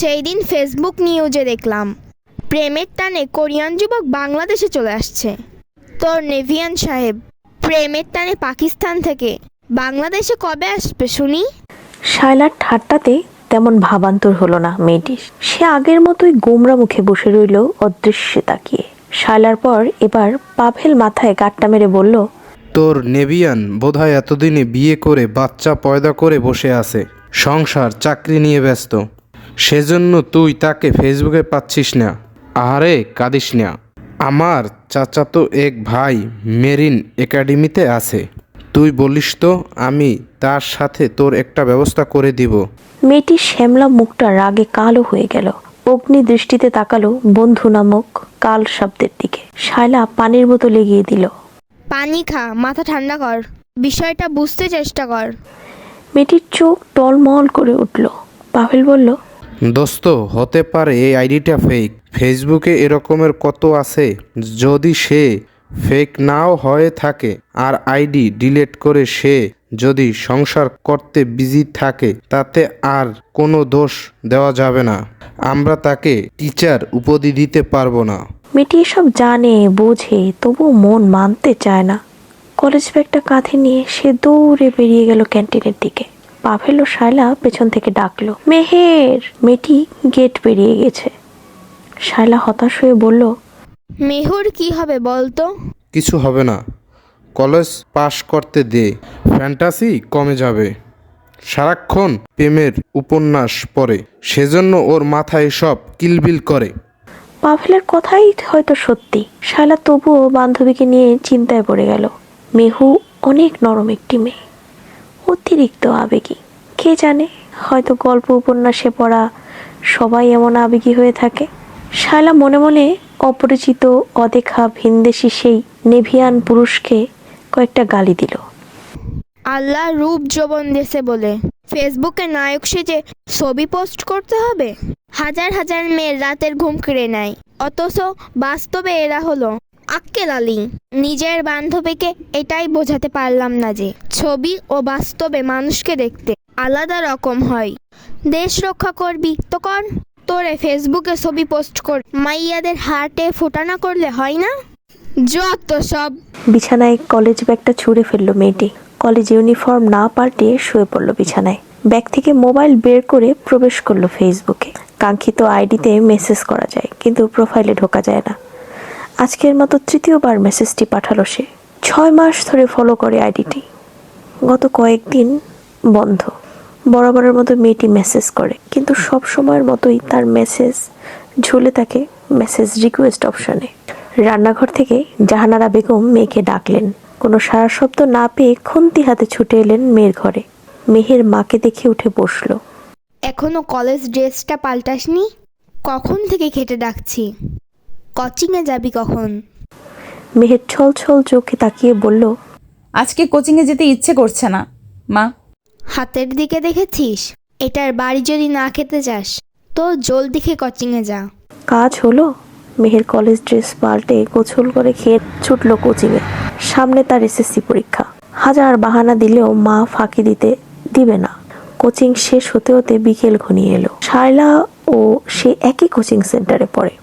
সেই দিন ফেসবুক নিউজে দেখলাম প্রেমের টানে কোরিয়ান যুবক বাংলাদেশে চলে আসছে। তোর নেভিয়ান সাহেব প্রেমের টানে পাকিস্তান থেকে বাংলাদেশে কবে আসবে শুনি? শায়লার ঠাট্টাতে তেমন ভাবান্তর হলো না মেয়েটির। সে আগের মতোই গোমরা মুখে বসে রইল অদৃশ্যে তাকিয়ে। শায়লার পর এবার পাভেল মাথায় গাট্টা মেরে বলল, তোর নেভিয়ান বোধহয় এতদিনে বিয়ে করে বাচ্চা পয়দা করে বসে আছে, সংসার চাকরি নিয়ে ব্যস্ত, সেজন্য তুই তাকে ফেসবুকে পাচ্ছিস না। আরে কাঁদিস না, আমার চাচাতো এক ভাই মেরিন একাডেমিতে আছে, তুই বলিস তো আমি তার সাথে তোর একটা ব্যবস্থা করে দিব। মেয়েটির শ্যামলা মুখটা রাগে কালো হয়ে গেল। অগ্নি দৃষ্টিতে তাকালো বন্ধু নামক কাল শব্দের দিকে। শায়লা পানির বোতল এগিয়ে দিল। পানি খা, মাথা ঠান্ডা কর, বিষয়টা বুঝতে চেষ্টা কর। মেয়েটির চোখ টলমল করে উঠল। পাভেল বলল, দোস্ত, হতে পারে এই আইডিটা ফেক। ফেসবুকে এরকমের কত আছে। যদি সে ফেক নাও হয়ে থাকে আর আইডি ডিলিট করে সে যদি সংসার করতে বিজি থাকে, তাতে আর কোনো দোষ দেওয়া যাবে না। আমরা তাকে টিচার উপাধি দিতে পারবো না। মেয়েটি এসব জানে বোঝে, তবু মন মানতে চায় না। কলেজ ব্যাগটা কাঁধে নিয়ে সে দৌড়ে বেরিয়ে গেল ক্যান্টিনের দিকে। পাভেল ও শায়লা পেছন থেকে ডাকলো, মেহের। মেয়েটি গেট পেরিয়ে গেছে। শায়লা হতাশ হয়ে বলল, মেহুর কি হবে বলতো? কিছু হবে না, কলেজ পাশ করতে দে, ফ্যান্টাসি কমে যাবে। সারাক্ষণ প্রেমের উপন্যাস পড়ে, সেজন্য ওর মাথায় সব কিলবিল করে। পাভেলের কথাই হয়তো সত্যি। শায়লা তবুও বান্ধবীকে নিয়ে চিন্তায় পড়ে গেল। মেহু অনেক নরম একটি মেয়ে, অতিরিক্ত আবেগী। কে জানে, হয়তো গল্প উপন্যাসে পড়া সবাই এমন আবেগী হয়ে থাকে। শায়লা মনে মনে অপরিচিত অদেখা ভিনদেশি সেই নেভিয়ান পুরুষকে কয়েকটা গালি দিল। আল্লাহ রূপ যৌবন দেশে বলে ফেসবুকে নায়ক সেজে ছবি পোস্ট করতে হবে? হাজার হাজার মেয়ের রাতের ঘুম কেড়ে নেয়, অথচ বাস্তবে এরা হলো আক্কেল আলী। নিজের বান্ধবীকে এটাই বোঝাতে পারলাম না যে ছবি ও বাস্তবে মানুষকে দেখতে আলাদা রকম হয়। দেশ রক্ষা করবি তো কর, তোরে ফেসবুকে ছবি পোস্ট কর মাইয়াদের হার্টে ফোটা না করলে হয় না? যত সব। বিছানায় কলেজ ব্যাগটা ছুঁড়ে ফেললো মেয়েটি। কলেজ ইউনিফর্ম না পাল্টে শুয়ে পড়লো বিছানায়। ব্যাগ থেকে মোবাইল বের করে প্রবেশ করলো ফেসবুকে। কাঙ্ক্ষিত আইডিতে মেসেজ করা যায়, কিন্তু প্রোফাইলে ঢোকা যায় না। আজকের মতো তৃতীয়বার মেসেজটি পাঠালো সে। 6 মাস ধরে ফলো করে আইডিটি। গত কয়েকদিন বন্ধ। বরাবরের মতো মেয়েটি মেসেজ করে, কিন্তু সব সময়ের মতোই তার মেসেজ ঝুলে থাকে মেসেজ রিকোয়েস্ট অপশনে। রান্নাঘর থেকে জাহানারা বেগম মেয়েকে ডাকলেন। কোনো সারা শব্দ না পেয়ে খুন্তি হাতে ছুটে এলেন মেয়ের ঘরে। মেহের মাকে দেখে উঠে বসলো। এখনো কলেজ ড্রেসটা পাল্টাসনি? কখন থেকে খেটে ডাকছি, কোচিংয়ে যাবি কখন? মেহের ছল ছল চোখে তাকিয়ে বলল, আজকে কোচিংয়ে যেতে ইচ্ছে করছে না মা। হাতের দিকে দেখেছিস? এটার বাড়ি যদি না খেতে চাস তো জলদি খেয়ে কোচিংয়ে যা। কাজ হলো। মেহের কলেজ ড্রেস পাল্টে গোছল করে খেয়ে ছুটল কোচিংয়ে। সামনে তার এসএসসি পরীক্ষা। হাজার বাহানা দিলেও মা ফাঁকি দিবে না। কোচিং শেষ হতে হতে বিকেল ঘনিয়ে এলো। শায়লা ও সে একই কোচিং সেন্টারে পড়ে।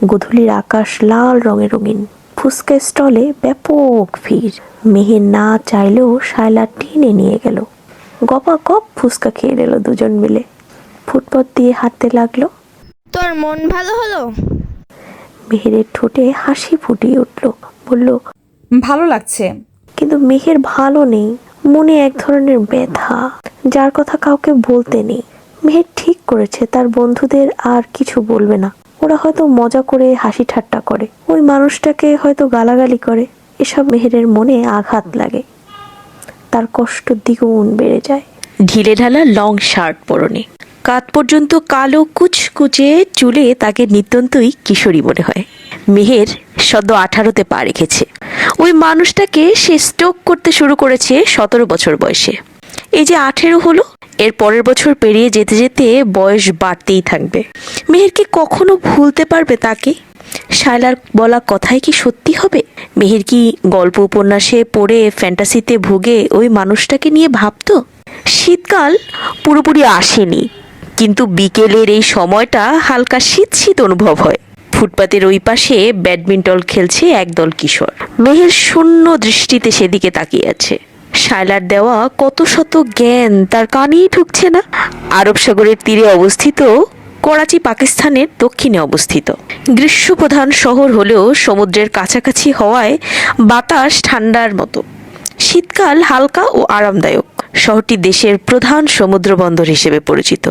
গধূলির আকাশ লাল রঙে রঙিন। ফুচকা স্টলে ব্যাপক ভিড়। মেহের না চাইলেও শায়লা টেনে নিয়ে গেল। গপা গপ ফুচকা খেয়ে নিল দুজন মিলে। ফুটপাত দিয়ে হাঁটতে লাগলো। তোর মন ভালো হলো? মেহেরের ঠোঁটে হাসি ফুটিয়ে উঠল। বলল, ভালো লাগছে। কিন্তু মেহের ভালো নেই। মনে এক ধরনের ব্যথা, যার কথা কাউকে বলতে নেই। মেহের ঠিক করেছে তার বন্ধুদের আর কিছু বলবে না। ওরা হয়তো মজা করে হাসি ঠাট্টা করে, ওই মানুষটাকে হয়তো গালাগালি করে। এসব মেহেরের মনে আঘাত লাগে। তার কষ্ট দ্বিগুণ বেড়ে যায়। ঢিলে ঢালা লং শার্ট পরনে, কাঁধ পর্যন্ত কালো কুচকুচে চুলে তাকে নিত্যন্তই কিশোরী মনে হয়। মেহের সদ্য 18তে পা রেখেছে। ওই মানুষটাকে সে স্টক করতে শুরু করেছে 17 বছর বয়সে। এই যে 18 হলো, এর পরের বছর পেরিয়ে যেতে যেতে বয়স বাড়তেই থাকবে। মেহের কি কখনো ভুলতে পারবে তাকে? শায়লার বলা কথাই কি সত্যি হবে? মেহের কি গল্প উপন্যাসে পড়ে ফ্যান্টাসিতে ভুগে ওই মানুষটাকে নিয়ে ভাবতো? শীতকাল পুরোপুরি আসেনি, কিন্তু বিকেলের এই সময়টা হালকা শীত শীত অনুভব হয়। ফুটপাতের ওই পাশে ব্যাডমিন্টন খেলছে একদল কিশোর। মেহের শূন্য দৃষ্টিতে সেদিকে তাকিয়ে আছে। শায়লার দেওয়া কত শত জ্ঞান তার কানেই ঢুকছে না। আরব সাগরের তীরে অবস্থিত করাচি পাকিস্তানের দক্ষিণে অবস্থিত। গ্রীষ্মপ্রধান শহর হলেও সমুদ্রের কাছাকাছি হওয়ায় বাতাস ঠান্ডার মতো। শীতকাল হালকা ও আরামদায়ক। শহরটি দেশের প্রধান সমুদ্র বন্দর হিসেবে পরিচিত।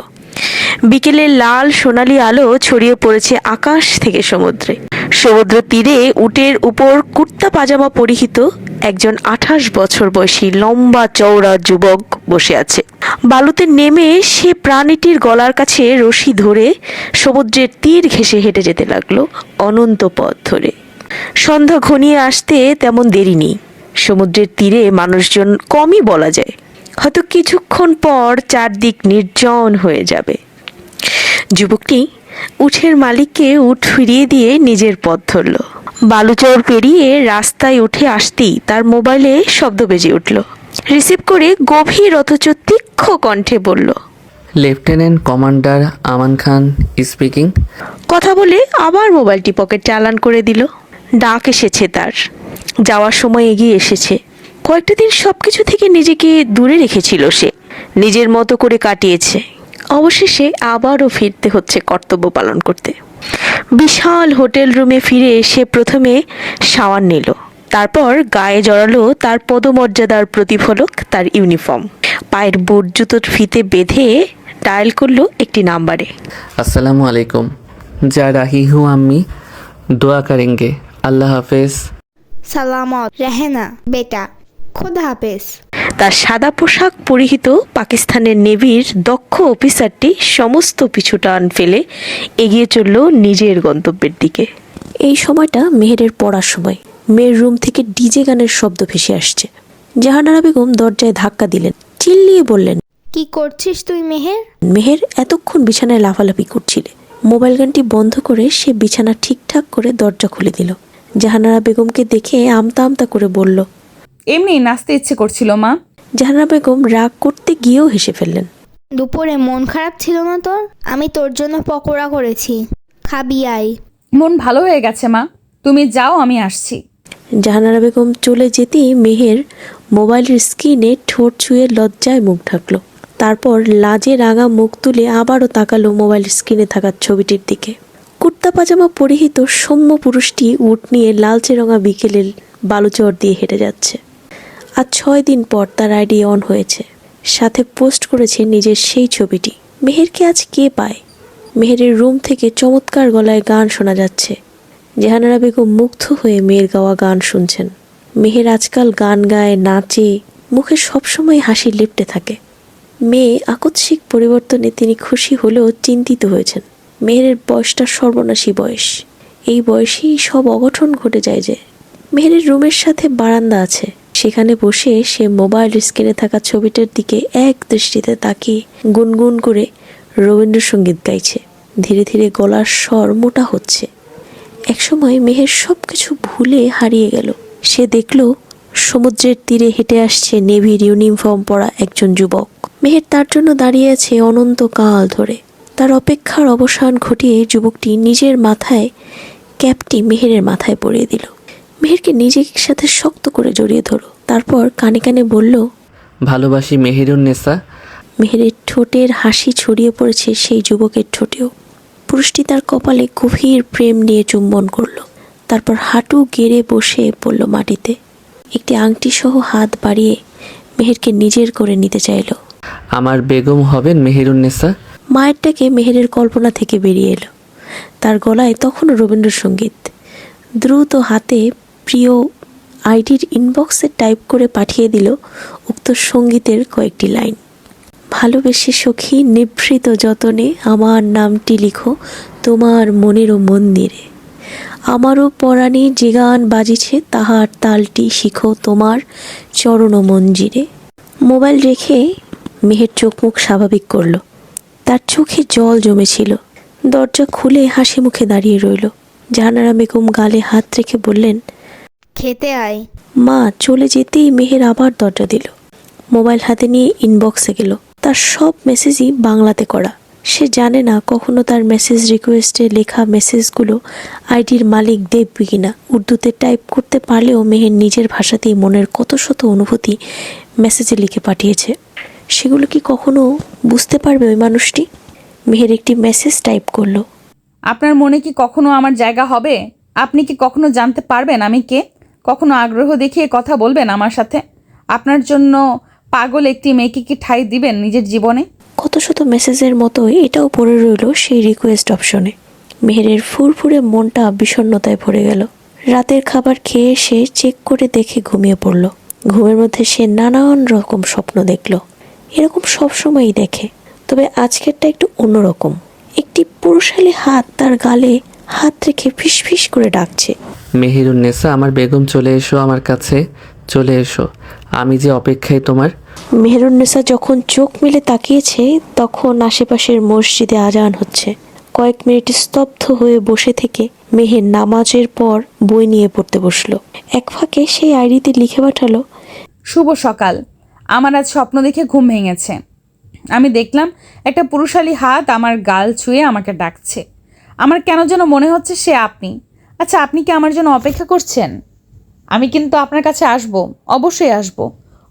বিকেলের লাল সোনালী আলো ছড়িয়ে পড়েছে আকাশ থেকে সমুদ্রে। সমুদ্র তীরে উটের উপর কুর্তা পাজামা পরিহিত একজন 28 বছর বয়সী লম্বা চওড়া যুবক বসে আছে। বালুতে নেমে সে প্রাণীটির গলার কাছে রশি ধরে সমুদ্রের তীর ঘেঁষে হেঁটে যেতে লাগলো অনন্ত পথ ধরে। সন্ধ্যা ঘনিয়ে আসতে তেমন দেরি নেই। সমুদ্রের তীরে মানুষজন কমই বলা যায়। হয়তো কিছুক্ষণ পর চারদিক নির্জন হয়ে যাবে। যুবকটি উটের মালিককে উট ফিরিয়ে দিয়ে নিজের পথ ধরল। বালুচর পেরিয়ে রাস্তায় উঠে আসতেই তার মোবাইলে শব্দ বেজে উঠল। রিসিভ করে গভীর অথচ তীক্ষ্ণ কণ্ঠে বলল, লেফটেন্যান্ট কমান্ডার আমান খান স্পিকিং। কথা বলে আবার মোবাইলটি পকেট চালান করে দিল। ডাক এসেছে তার, যাওয়ার সময় এগিয়ে এসেছে। কয়েকটা দিন সবকিছু থেকে নিজেকে দূরে রেখেছিল সে, নিজের মতো করে কাটিয়েছে। অবশেষে আবারও ফিরতে হচ্ছে কর্তব্য পালন করতে। বিশাল হোটেল রুমে ফিরে সে প্রথমে শাওয়ার নিল, তারপর গায়ে জড়ালো তার পদমর্যাদার প্রতিফলক তার ইউনিফর্ম। পায়ের বুট জুতোর ফিতে বেঁধে ডায়াল করলো একটি নাম্বারে। আসসালামু আলাইকুম, যা রাহি হু আম্মি, দোয়া করেंगे, আল্লাহ হাফেজ। সালামত রেহেনা বেটা, খোদা হাফেজ। তার সাদা পোশাক পরিহিত পাকিস্তানের নেভির দক্ষ অফিসারটি সমস্ত পিছুটান ফেলে এগিয়ে চলল নিজের গন্তব্যের দিকে। এই সময়টা মেহেরের পড়ার সময়। মেয়ের রুম থেকে ডিজে গানের শব্দ ভেসে আসছে। জাহানারা বেগম দরজায় ধাক্কা দিলেন, চিল্লিয়ে বললেন, কি করছিস তুই মেহের? মেহের এতক্ষণ বিছানায় লাফালাফি করছিলে। মোবাইল গানটি বন্ধ করে সে বিছানা ঠিকঠাক করে দরজা খুলে দিল। জাহানারা বেগমকে দেখে আমতা আমতা করে বলল, এমনি নাচতে ইচ্ছে করছিল মা। জাহানারা বেগম রাগ করতে গিয়েও হেসে ফেললেন। দুপুরে মন খারাপ ছিল না তোর? আমি তোর জন্য পকোড়া করেছি, খাবি আয়। মন ভালো হয়ে গেছে মা, তুমি যাও, আমি আসছি। জাহানারা বেগম চলে যেতেই মেহের মোবাইলের স্ক্রিনে ঠোঁট ছুঁয়ে লজ্জায় মুখ ঢাকলো। তারপর লাজে রাঙা মুখ তুলে আবারও তাকালো মোবাইল স্ক্রিনে থাকা ছবিটির দিকে। কুর্তা পাজামা পরিহিত সৌম্য পুরুষটি উট নিয়ে লালচে রঙা বিকেলের বালুচর দিয়ে হেঁটে যাচ্ছে। আজ 6 দিন পর তার আইডি অন হয়েছে। সাথে পোস্ট করেছে নিজের সেই ছবিটি। মেহেরকে আজ কে পায়? মেহেরের রুম থেকে চমৎকার গলায় গান শোনা যাচ্ছে। জাহানারা বেগম মুগ্ধ হয়ে মেয়ের গাওয়া গান শুনছেন। মেহের আজকাল গান গায়, নাচে, মুখে সবসময় হাসি লেপ্টে থাকে। মেয়ে আকস্মিক পরিবর্তনে তিনি খুশি হলেও চিন্তিত হয়েছেন। মেহেরের বয়সটা সর্বনাশী বয়স। এই বয়সেই সব অঘটন ঘটে যায় যে। মেহেরের রুমের সাথে বারান্দা আছে। সেখানে বসে সে মোবাইল স্ক্রিনে থাকা ছবিটার দিকে এক দৃষ্টিতে তাকিয়ে গুনগুন করে রবীন্দ্রসঙ্গীত গাইছে। ধীরে ধীরে গলার স্বর মোটা হচ্ছে। একসময় মেহের সবকিছু ভুলে হারিয়ে গেল। সে দেখল সমুদ্রের তীরে হেঁটে আসছে নেভির ইউনিফর্ম পরা একজন যুবক। মেহের তার জন্য দাঁড়িয়ে আছে অনন্তকাল ধরে। তার অপেক্ষার অবসান ঘটিয়ে যুবকটি নিজের মাথায় ক্যাপটি মেহেরের মাথায় পরিয়ে দিল। মেহেরকে নিজের সাথে শক্ত করে জড়িয়ে ধরো। তারপর কানে কানে বলল, ভালোবাসি মেহেরুন নেসা। মেহেরের ঠোঁটের হাসি ছড়িয়ে পড়েছে সেই যুবকের ঠোঁটেও। পুরুষটি তার কপালে গভীর প্রেম নিয়ে চুম্বন করল। তারপর হাঁটু গেড়ে বসে পড়ল মাটিতে। একটি আংটি সহ হাত বাড়িয়ে মেহেরকে নিজের করে নিতে চাইল। আমার বেগম হবেন মেহেরুন নেসা। মায়ের ডাকে মেহেরের কল্পনা থেকে বেরিয়ে এলো। তার গলায় তখনও রবীন্দ্রসঙ্গীত। দ্রুত হাতে প্রিয় আইডির ইনবক্সে টাইপ করে পাঠিয়ে দিল উক্ত সঙ্গীতের কয়েকটি লাইন। ভালোবেসে সখী নিভৃত যতনে আমার নামটি লিখো তোমার মনেরও মন্দিরে। আমারও পরাণে যে গান বাজিছে তাহার তালটি শিখো তোমার চরণ মঞ্জিরে। মোবাইল রেখে মেহের চোখ মুখ স্বাভাবিক করল। তার চোখে জল জমেছিল। দরজা খুলে হাসি মুখে দাঁড়িয়ে রইল। জাহানারা বেগম গালে হাত রেখে বললেন, খেতে আয়। মা চলে যেতেই মেহের আবার দরজা দিল। মোবাইল হাতে নিয়ে ইনবক্সে গেল। তার সব মেসেজই বাংলাতে করা। সে জানে না কখনো তার মেসেজ রিকোয়েস্টে লেখা মেসেজগুলো আইডির মালিক দেখবে কিনা। উর্দুতে টাইপ করতে পারলেও মেহের নিজের ভাষাতেই মনের কত শত অনুভূতি মেসেজে লিখে পাঠিয়েছে। সেগুলো কি কখনো বুঝতে পারবে ওই মানুষটি? মেহের একটি মেসেজ টাইপ করলো। আপনার মনে কি কখনো আমার জায়গা হবে? আপনি কি কখনো জানতে পারবেন আমি কে? কখনো আগ্রহ দেখিয়ে কথা বলবেন আমার সাথে? আপনার জন্য পাগল একটি মেয়েকে কি ঠাঁই দিবেন নিজের জীবনে? কত শত মেসেজের মতো এটাও পড়ে রইল সেই রিকোয়েস্ট অপশনে। মেহেরের ফুরফুরে মনটা বিষণ্ণতায় ভরে গেল। রাতের খাবার খেয়ে সে চেক করে দেখে ঘুমিয়ে পড়ল। ঘুমের মধ্যে সে নানান রকম স্বপ্ন দেখল। এরকম সবসময়ই দেখে, তবে আজকেরটা একটু অন্যরকম। একটি পুরুষালী হাত তার গালে হাত রেখে ফিসফিস করে ডাকছে। মেহেরুন্নেসা, আমার বেগম চলে এসো, আমার কাছে চলে এসো, আমি যে অপেক্ষায় তোমার। মেহেরুন্নেসা যখন চোখ মেলে তাকিয়েছে তখন আশেপাশের মসজিদে আজান হচ্ছে। কয়েক মিনিট স্তব্ধ হয়ে বসে থেকে মেহের নামাজের পর বই নিয়ে পড়তে বসলো। এক ফাঁকে সেই আইডিতে লিখে পাঠালো, শুভ সকাল। আমার আজ স্বপ্ন দেখে ঘুম ভেঙেছে। আমি দেখলাম একটা পুরুষালী হাত আমার গাল ছুঁয়ে আমাকে ডাকছে। আমার কেন যেন মনে হচ্ছে সে আপনি। আচ্ছা, আপনি কি আমার জন্য অপেক্ষা করছেন? আমি কিন্তু আপনার কাছে আসব, অবশ্যই আসব।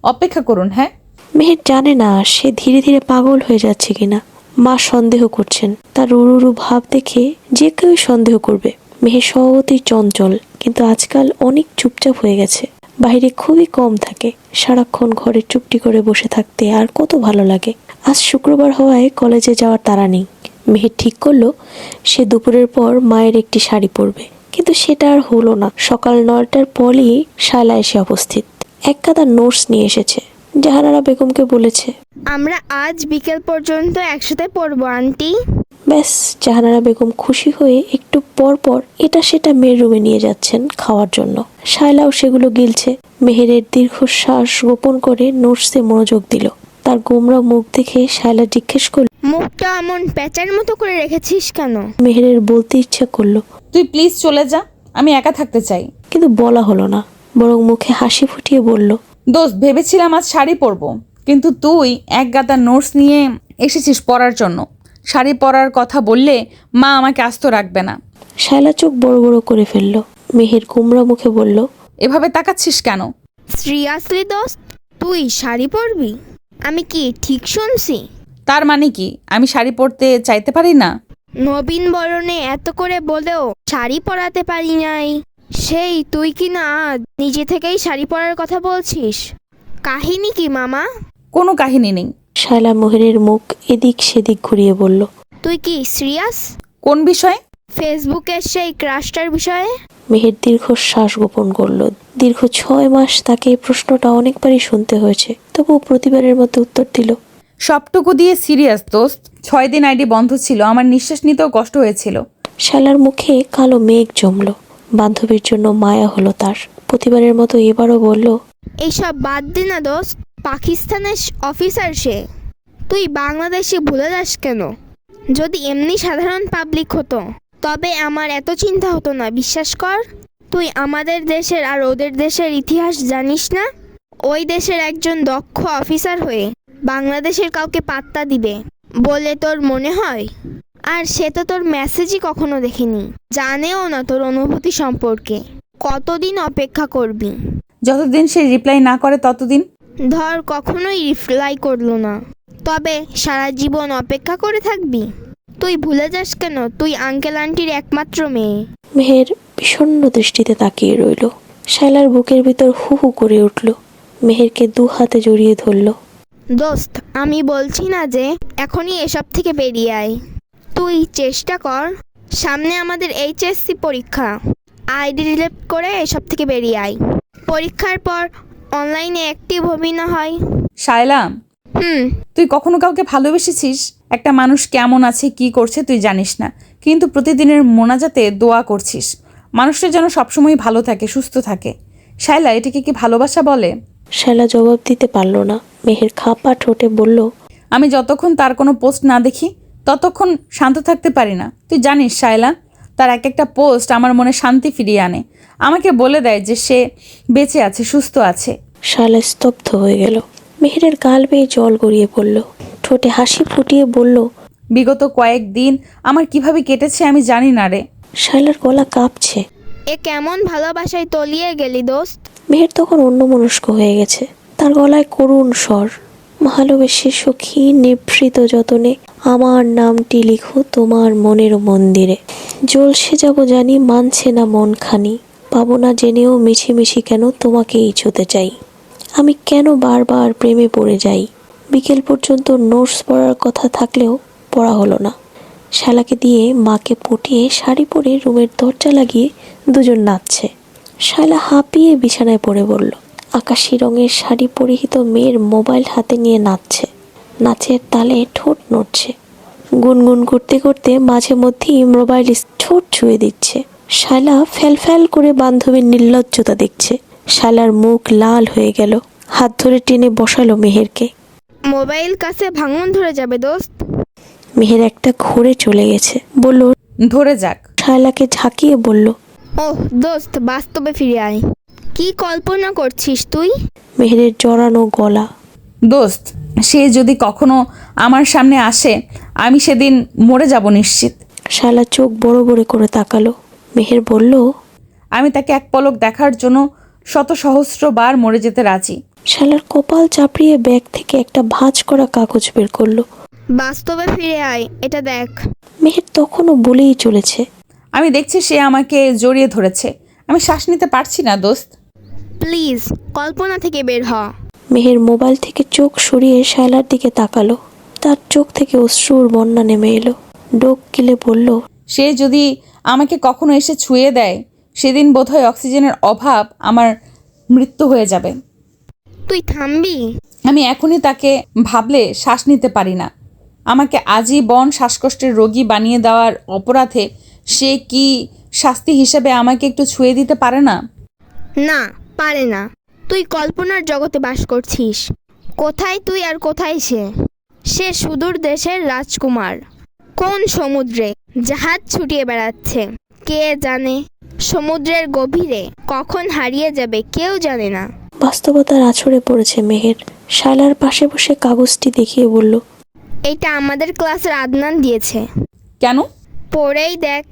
অপেক্ষা করুন, হ্যাঁ? মেহের জানে না সে ধীরে ধীরে পাগল হয়ে যাচ্ছে কিনা। মা সন্দেহ করছেন, তার উরুরু ভাব দেখে যে কেউ সন্দেহ করবে। মেহের স্বভাবতই চঞ্চল, কিন্তু আজকাল অনেক চুপচাপ হয়ে গেছে। বাইরে খুবই কম থাকে। সারাক্ষণ ঘরে চুপটি করে বসে থাকতে আর কত ভালো লাগে। আজ শুক্রবার হওয়ায় কলেজে যাওয়ার তাড়া নেই। মেহের ঠিক করলো সে দুপুরের পর মায়ের একটি শাড়ি পরবে, কিন্তু সেটা আর হলো না। সকাল 9টার পরই শায়লা এসে উপস্থিত। এক গাদা নোটস নিয়ে এসেছে। জাহানারা বেগমকে বলেছে, আমরা আজ বিকেল পর্যন্ত একসাথে পড়বো আন্টি। ব্যাস, জাহানারা বেগম খুশি হয়ে একটু পর পর এটা সেটা মেয়ের রুমে নিয়ে যাচ্ছেন খাওয়ার জন্য। শায়লাও সেগুলো গিলছে। মেহেরের দীর্ঘশ্বাস গোপন করে নোটসে মনোযোগ দিল। তার গোমরা মুখ দেখে শায়লা জিজ্ঞেস করল, মুখটা এমন প্যাঁচার মতো করে রেখেছিস কেন? মেহেরের বলতে ইচ্ছা করলো, তুই প্লিজ চলে যা, আমি একা থাকতে চাই। কিন্তু বলা হলো না, বরং মুখে হাসি ফুটিয়ে বলল, দোস্ত, ভেবেছিলাম আজ শাড়ি পরবো, কিন্তু তুই এক গাদা নোটস নিয়ে এসেছিস পরার জন্য। শাড়ি পরার কথা বললে মা আমাকে আস্ত রাখবে না। শায়লা চোখ বড় বড় করে ফেলল। মেহের গোমরা মুখে বলল, এভাবে তাকাচ্ছিস কেন? সিরিয়াসলি দোস্ত, তুই শাড়ি পরবি? আমি কি ঠিক শুনছি? তার মানে কি আমি শাড়ি পরতে চাইতে পারি না? নবীন বরণে এত করে বলেও শাড়ি পরাতে পারি নাই, সেই তুই কি না আজ নিজে থেকেই শাড়ি পরার কথা বলছিস? কাহিনী কি মামা? কোনো কাহিনী নেই। শায়লা মেহেরের মুখ এদিক সেদিক ঘুরিয়ে বলল, তুই কি সিরিয়াস? কোন বিষয়ে? ফেসবুকের সেই ক্রাশটার বিষয়ে? মেহের দীর্ঘশ্বাস গোপন করল। দীর্ঘ 6 মাস তাকে এই প্রশ্নটা অনেকবারই শুনতে হয়েছে, তবুও প্রতিবারের মতো উত্তর দিল, সবটুকু দিয়ে সিরিয়াস দোস্ত। 6 দিন আইডি বন্ধ ছিল, আমার নিঃশ্বাস নিতেও কষ্ট হয়েছিল। শালার মুখে কালো মেঘ জমল। বান্ধবীর জন্য মায়া হলো তার। প্রতিবারের মতো এবারও বলল, এইসব বাদ দে না দোস্ত, পাকিস্তানের অফিসার সে। তুই বাংলাদেশে ভুলে যাস কেন? যদি এমনি সাধারণ পাবলিক হতো তবে আমার এত চিন্তা হতো না, বিশ্বাস কর। তুই আমাদের দেশের আর ওদের দেশের ইতিহাস জানিস না? ওই দেশের একজন দক্ষ অফিসার হয়ে বাংলাদেশের কাউকে পাত্তা দিবে বলে তোর মনে হয়? আর সে তো তোর মেসেজই কখনো দেখেনি, জানেও না তোর অনুভূতি সম্পর্কে। কতদিন অপেক্ষা করবি? যতদিন সে রিপ্লাই না করে ততদিন। ধর কখনোই রিপ্লাই করলো না, তবে সারা জীবন অপেক্ষা করে থাকবি? তুই ভুলে যাস কেন তুই আঙ্কেল আন্টির একমাত্র মেয়ে? মেহের বিষণ্ণ দৃষ্টিতে তাকিয়ে রইল। শায়লার বুকের ভিতর হু হু করে উঠল। মেহেরকে 2 হাতে জড়িয়ে ধরল। দোস্ত, আমি বলছি না যে এখনই এসব থেকে বেরিয়ে আয়। তুই চেষ্টা কর, সামনে আমাদের এইচএসসি পরীক্ষা, আইডি ডিলিট করে এসব থেকে বেরিয়ে আয়। পরীক্ষার পর অনলাইনে অ্যাক্টিভ হবি না হয়। শায়লা, তুই কখনো কাউকে ভালোবেসেছিস? একটা মানুষ কেমন আছে কি করছে তুই জানিস না, কিন্তু প্রতিদিনের মোনাজাতে দোয়া করছিস মানুষটা যেন সবসময় ভালো থাকে, সুস্থ থাকে। শায়লা, এটাকে কি ভালোবাসা বলে? শায়লা জবাব দিতে পারল না। মেহের খাপা ঠোঁটে বলল, আমি যতক্ষণ তার কোনো পোস্ট না দেখি ততক্ষণ শান্ত থাকতে পারি না। তুই জানিস শায়লা, তার এক একটা পোস্ট আমার মনে শান্তি ফিরিয়ে আনে, আমাকে বলে দেয় যে সে বেঁচে আছে, সুস্থ আছে। শায়লা স্তব্ধ হয়ে গেল। মেহেরের গাল বেয়ে জল গড়িয়ে পড়ল। ঠোঁটে হাসি ফুটিয়ে বলল, বিগত কয়েকদিন আমার কিভাবে কেটেছে আমি জানি না রে। শায়লার গলা কাঁপছে। এ কেমন ভালোবাসায় তলিয়ে গেলি দোস্ত? মেহের তখন অন্যমনস্ক হয়ে গেছে। তার গলায় করুণ স্বর। ভালোবেসে সখী নিভৃত যতনে আমার নামটি লিখো তোমার মনের মন্দিরে। জলসে যাব জানি মানছে না মন খানি, পাবো না জেনেও মিছিমিছি কেন তোমাকেই ছুতে চাই। আমি কেন বারবার প্রেমে পড়ে যাই, বিকেল পর্যন্ত নোটস পড়ার কথা থাকলেও পড়া হলো না। শালাকে দিয়ে মাকে পটিয়ে শাড়ি পরে রুমের দরজা লাগিয়ে দুজন নাচছে। শালা হাঁপিয়ে বিছানায় পড়ে বলল। আকাশি রঙের শাড়ি পরিহিত মেয়ের মোবাইল হাতে নিয়ে নাচছে। নাচের তালে ঠোঁট নড়ছে। গুনগুন করতে করতে মাঝে মধ্যেই মোবাইল ঠোঁট ছুঁয়ে দিচ্ছে। শালা ফ্যাল করে বান্ধবীর নির্লজ্জতা দেখছে। শালার মুখ লাল হয়ে গেল। হাত ধরে টেনে বসালো মেহেরকে। মোবাইল কাছে ভাঙন ধরে যাবে দোস্ত। মেহের একটা ঘোরে চলে গেছে। বলল, ধরে যাক। শালাকে ঝাঁকিয়ে বলল, ওহ দোস্ত, বাস্তবে ফিরে আয়। কি কল্পনা করছিস তুই? মেহেরের জড়ানো গলা। দোস্ত, সে যদি কখনো আমার সামনে আসে আমি সেদিন মরে যাব নিশ্চিত। শালা চোখ বড় বড় করে তাকালো। মেহের বলল, আমি তাকে এক পলক দেখার জন্য শত সহস্রবার মরে যেতে রাজি। শালার কপাল চাপড়িয়ে ব্যাগ থেকে একটা ভাঁজ করা কাগজ বের করলো। বাস্তবে ফিরে আয়, এটা দেখ। মেহের তখনও বলেই চলেছে। আমি দেখছি সে আমাকে জড়িয়ে ধরেছে। আমি শ্বাস নিতে পারছি না দোস্ত। প্লিজ কল্পনা থেকে বের হ। মেহের মোবাইল থেকে চোখ সরিয়ে শায়লার দিকে তাকালো। তার চোখ থেকে অশ্রুর বন্যা নেমে এলো। ডোক গিলে বলল, সে যদি আমাকে কখনো এসে ছুঁয়ে দেয় সেদিন বোধহয় অক্সিজেনের অভাব আমার মৃত্যু হয়ে যাবে। তুই থামবি? আমি এখনই তাকে ভাবলে শ্বাস নিতে পারি না। আমাকে আজীবন শ্বাসকষ্টের রোগী বানিয়ে দেওয়ার অপরাধে সে কি শাস্তি হিসেবে আমাকে একটু ছুঁয়ে দিতে পারে না? না, পারে না। তুই কল্পনার জগতে বাস করছিস। কোথায় তুই আর কোথায় সে? সে সুদূর দেশের রাজকুমার। কোন সমুদ্রে জাহাজ ছুটিয়ে বেড়াচ্ছে কে জানে। সমুদ্রের গভীরে কখন হারিয়ে যাবে কেউ জানে না। বাস্তবতার আছড়ে পড়েছে মেহের। শায়লার পাশে বসে কাগজটি দেখিয়ে বলল, এটা আমাদের ক্লাসের আদনান দিয়েছে। কেন? পড়েই দেখ।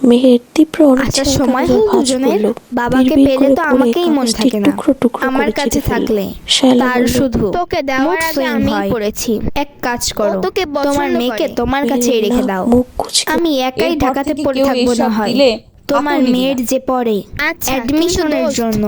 মেহের তীব্র আচ্ছা, সময় হল দুজনের। বাবাকে পেলে তো আমাকেই মন থাকে না। আমার কাছে থাকলে তার শুধু তোকে দেওয়ার আগে আমি পড়েছি। এক কাজ করো, তোকে তোমার মেয়েকে তোমার কাছেই রেখে দাও। আমি একাই এরপর ঢাকাতে থেকে পড়ে কেউ থাকবো না এসব হয়। দিলে তোমার আপনি মেয়ের দিবেন। যে পড়ে অ্যাডমিশনের জন্য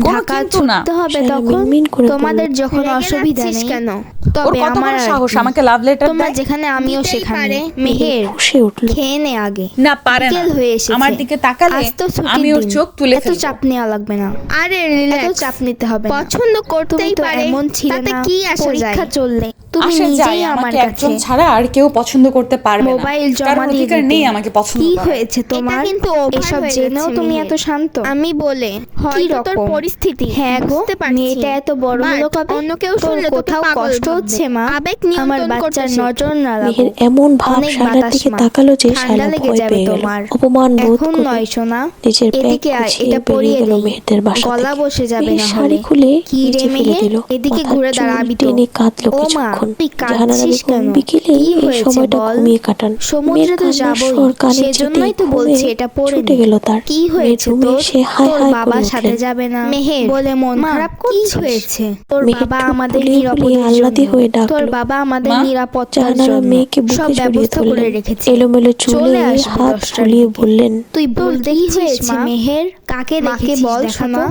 ঢাকা কিন্তু না। ছুটতে হবে, শায়লা তখন মিনমিন করে তোমাদের বলল, যখন অসুবিধা নেই কেন? ওর তবে কত আমার বড় আর সাহস কি? আমাকে লাভ লেটার তোমরা দেয়? যেখানে আমিও সেখানে। মেহের ফুঁসে উঠল। খেয়ে নে আগে। না, পারে না। বিকেল হয়ে এসেছে। আমার দিকে তাকালে আজ তো ছুটির আমি ওর দিন। চোখ তুলে এত ফেলবো। চাপ নেওয়া লাগবে না। আরে রিল্যাক্স, এত চাপ নিতে হবে না। পছন্দ করতেই পারে, এমন ছিল না। তাতে কি আসে যায়? পরীক্ষা চললে তুমি আসে যায়, নিজেই আমার আমাকে কাছে একজন ছাড়া আর কেউ পছন্দ করতে পারবে না। মোবাইল জমা কারণ দিয়ে অধিকার দিতে। নেই আমাকে পছন্দ কি করার। হয়েছে তোমার? এটা কিন্তু over এসব হয়ে জেনেও যাচ্ছে, তুমি মেহের। এত শান্ত? আমি বলে হয়তো কি তোর রকম পরিস্থিতি হ্যাঁ গো, বুঝতে পারছি। মেয়েটা এত বড় But হলো কবে? অন্য কেউ তোর শুনলে তোকে কোথাও পাগল কষ্ট ভাববে। হচ্ছে মা? আবেগ আমার নিয়ন্ত্রণ বাচ্চার করতে শেখ। নজর না মেহের রাখো। এমন ভাব অনেক শায়লার বাতাস দিকে মা। তাকালো যে ঠান্ডা শায়লা লেগে ভয় যাবে পেয়ে গেল। তোমার। অপমান বোধ এখন করে নয় সোনা, নিজের ব্যাগ এদিকে আয়, গুছিয়ে এটা বেরিয়ে পরিয়ে গেল দিই। মেহেরদের বাসা গলা থেকে। বসে যাবে মেহের না শাড়ি হলে। খুলে কি রে নিচে ফেলে মেহের? দিল। এদিকে মাথার ঘুরে চুল দাঁড়াবি তো। টেনে কাঁদলো ও মা, কিছুক্ষণ। তুই জাহানারা কাঁদছিস বেগম কেন? বিকেলে কি এই হয়েছে সময়টা বল? ঘুমিয়ে কাটান। সমুদ্রে মেয়ের তো কান্নার যাবোই, স্বর কানে সেজন্যই তো যেতেই বলছি ঘুমে এটা পড়ে ছুটে নে। গেল তার। কি মেয়ের হয়েছে রুমে তোর? এসে হাই তোর হাই বাবার করে সাথে উঠলেন। যাবে না মেহের বলে মন মা, খারাপ কি করছিস? হয়েছে? তোর মেহের বাবা ঠোঁট আমাদের ফুলিয়ে ফুলিয়ে নিরাপদের আহ্লাদে জন্য, হয়ে ডাকলো। তোর বাবা আমাদের মা, নিরাপত্তার জাহানারা জন্য মেয়েকে সব বুকে জড়িয়ে ব্যবস্থা করে ধরলেন। রেখেছে। এলোমেলো চুলে চলে আসবে হাত 10টার ফুলিয়ে দিকে। বললেন, তুই তোর ভুল কি দেখেছিস হয়েছে, মা? মেহের? কাকে মাকে দেখেছিস বল দেখা শোনা। তো?